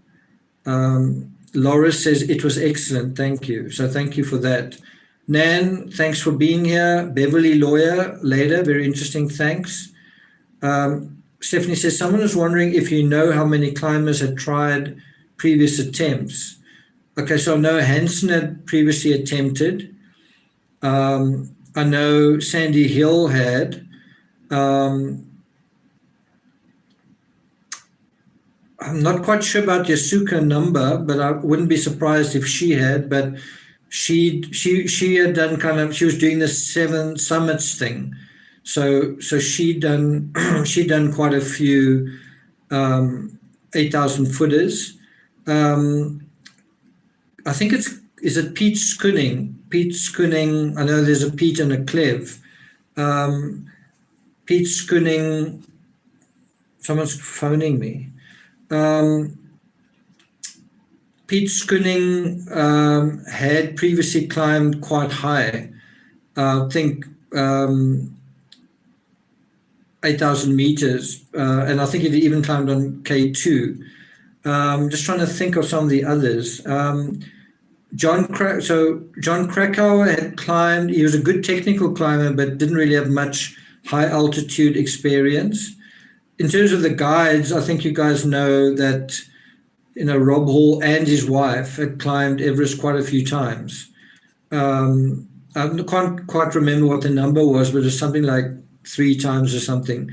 Laura says it was excellent. Thank you. So thank you for that. Nan, thanks for being here. Beverly Lawyer, later, very interesting. Thanks. Stephanie says, someone was wondering if you know how many climbers had tried previous attempts. Okay, so I know Hansen had previously attempted. I know Sandy Hill had. I'm not quite sure about Yasuka number, but I wouldn't be surprised if she had. But she had done she was doing the 7 summits thing, so she'd done quite a few 8,000 footers. I think is it Pete Schooning? Pete Schooning, I know there's a Pete and a Clev. Pete Schooning, someone's phoning me. Pete Schooning had previously climbed quite high, I think 8,000 meters, and I think he even climbed on K2. Just trying to think of some of the others. John Krakauer had climbed. He was a good technical climber, but didn't really have much high altitude experience. In terms of the guides, I think you guys know that, Rob Hall and his wife had climbed Everest quite a few times. I can't quite remember what the number was, but it was something like 3 times or something.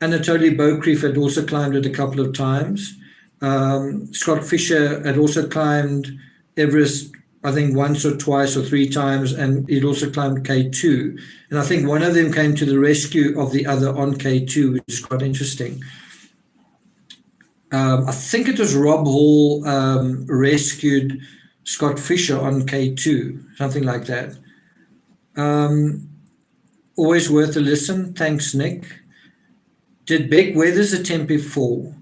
Anatoly Bokreef had also climbed it a couple of times. Scott Fisher had also climbed Everest, I think once or twice or 3 times, and he'd also climbed K2. And I think one of them came to the rescue of the other on K2, which is quite interesting. I think it was Rob Hall rescued Scott Fisher on K2, something like that. Always worth a listen. Thanks, Nick. Did Beck Weathers attempt before?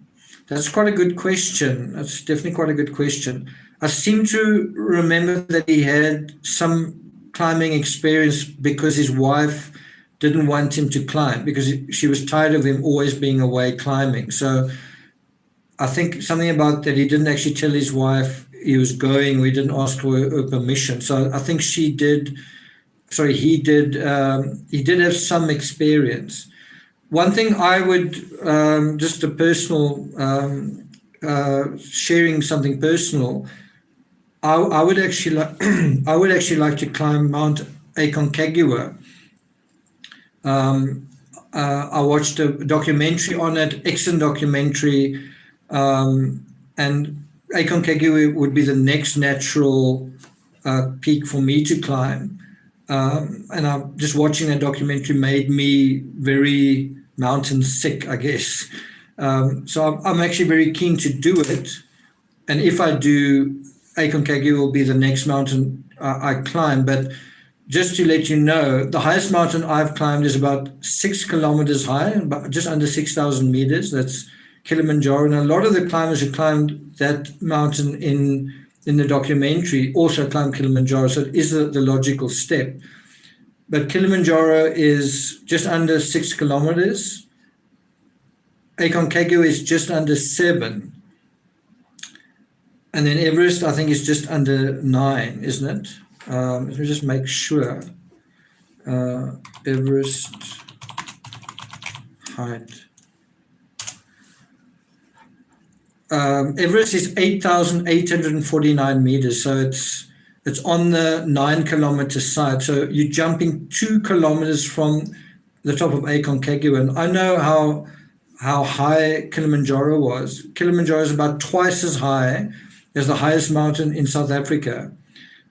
That's quite a good question. That's definitely quite a good question. I seem to remember that he had some climbing experience because his wife didn't want him to climb because she was tired of him always being away climbing. So I think something about that he didn't actually tell his wife he was going. We didn't ask for her permission. So I think he did. He did have some experience. One thing I would, just a personal, sharing something personal, I would actually I would actually like to climb Mount Aconcagua. I watched a documentary on it, excellent documentary, and Aconcagua would be the next natural peak for me to climb. And I'm just watching that documentary made me very mountain sick, I guess. So I'm actually very keen to do it. And if I do, Aconcagua will be the next mountain I climb. But just to let you know, the highest mountain I've climbed is about 6 kilometers high, about just under 6,000 meters. That's Kilimanjaro. And a lot of the climbers who climbed that mountain in the documentary also climb Kilimanjaro. So it is the logical step. But Kilimanjaro is just under 6 kilometers. Aconcagua is just under 7. And then Everest, I think, is just under 9, isn't it? Let me just make sure. Everest height. Everest is 8,849 meters, so it's on the 9 kilometer side. So you're jumping 2 kilometers from the top of Aconcagua. And I know how high Kilimanjaro was. Kilimanjaro is about twice as high as the highest mountain in South Africa.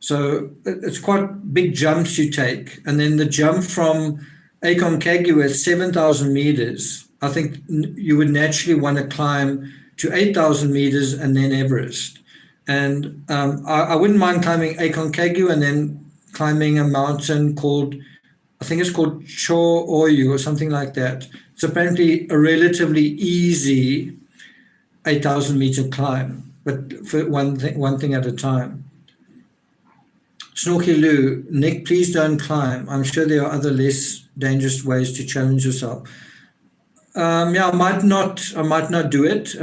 So it's quite big jumps you take. And then the jump from Aconcagua at 7,000 meters, I think you would naturally want to climb to 8,000 meters and then Everest. And I wouldn't mind climbing Aconcagua and then climbing a mountain called, I think it's called Cho Oyu or something like that. It's apparently a relatively easy 8,000 meter climb, but for one thing at a time. Snorky Lou, Nick, please don't climb. I'm sure there are other less dangerous ways to challenge yourself. I might not do it.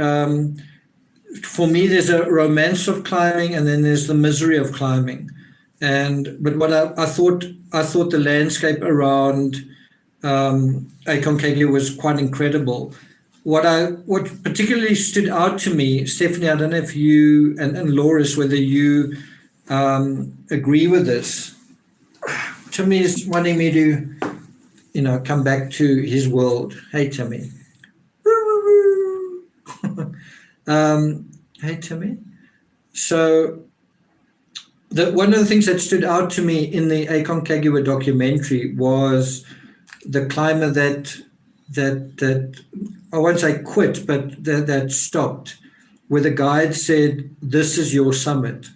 For me, there's a romance of climbing, and then there's the misery of climbing. But what I thought the landscape around Aconcagua was quite incredible. What particularly stood out to me, Stephanie, I don't know if you and Loris, whether you agree with this. Timmy is wanting me to, come back to his world. Hey, Timmy. Hey, Timmy. So one of the things that stood out to me in the Aconcagua documentary was the climber that I won't say quit, but that stopped, where the guide said, "This is your summit."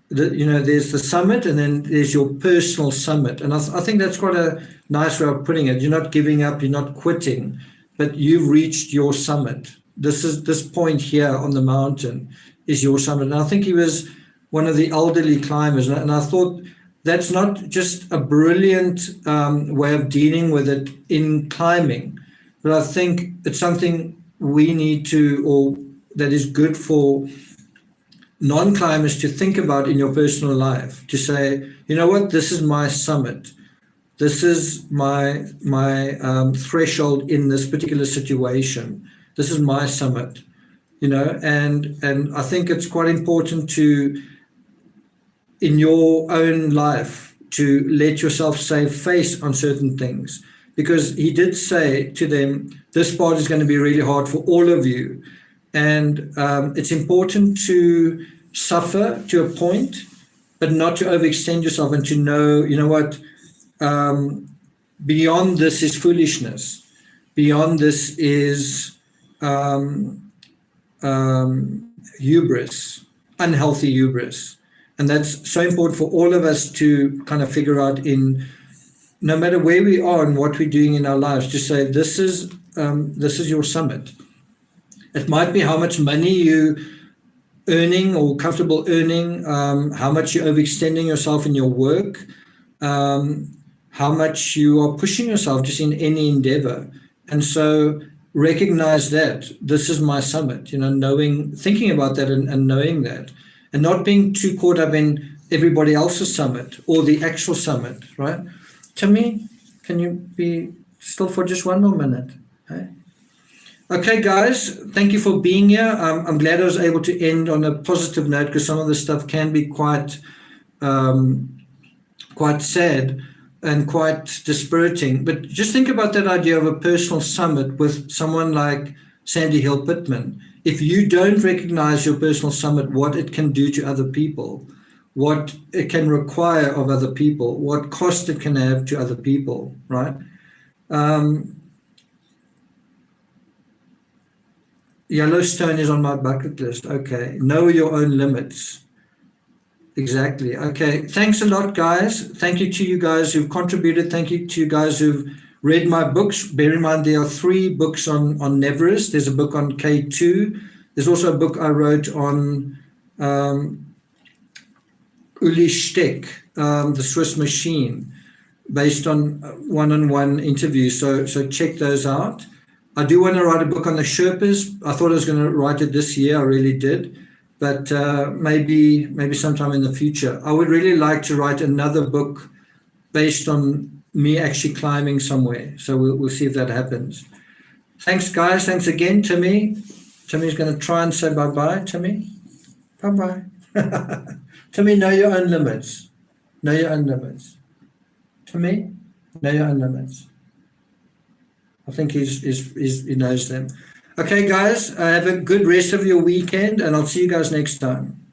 There's the summit, and then there's your personal summit. And I think that's quite a nice way of putting it. You're not giving up, you're not quitting, but you've reached your summit. This point here on the mountain is your summit. And I think he was one of the elderly climbers. And I thought that's not just a brilliant way of dealing with it in climbing, but I think it's something we need to, or that is good for non-climbers to think about in your personal life, to say, you know what, this is my summit. This is my threshold in this particular situation. This is my summit, and I think it's quite important to, in your own life, to let yourself save face on certain things, because he did say to them, this part is going to be really hard for all of you. And it's important to suffer to a point, but not to overextend yourself, and to know, what, beyond this is foolishness. Beyond this is hubris, unhealthy hubris. And that's so important for all of us to kind of figure out, in no matter where we are and what we're doing in our lives, to say, this is your summit. It might be how much money you earning or comfortable earning, how much you're overextending yourself in your work, how much you are pushing yourself just in any endeavor. And so recognize that this is my summit, thinking about that and knowing that, and not being too caught up in everybody else's summit or the actual summit, right? Timmy, can you be still for just one more minute? Okay, guys, thank you for being here. I'm glad I was able to end on a positive note, because some of the stuff can be quite sad and quite dispiriting. But just think about that idea of a personal summit with someone like Sandy Hill Pittman. If you don't recognize your personal summit, what it can do to other people, what it can require of other people, what cost it can have to other people, right? Yellowstone is on my bucket list. Okay. Know your own limits. Exactly. Okay. Thanks a lot, guys. Thank you to you guys who've contributed. Thank you to you guys who've read my books. Bear in mind, there are 3 books on Everest. There's a book on K2. There's also a book I wrote on Uli Steck, the Swiss machine, based on one-on-one interviews. So check those out. I do want to write a book on the Sherpas. I thought I was going to write it this year. I really did. But maybe sometime in the future. I would really like to write another book based on me actually climbing somewhere. So we'll see if that happens. Thanks, guys. Thanks again, Timmy. Timmy's going to try and say bye-bye. Timmy, bye-bye. Timmy, know your own limits. Know your own limits. Timmy, know your own limits. I think he knows them. Okay, guys, have a good rest of your weekend, and I'll see you guys next time.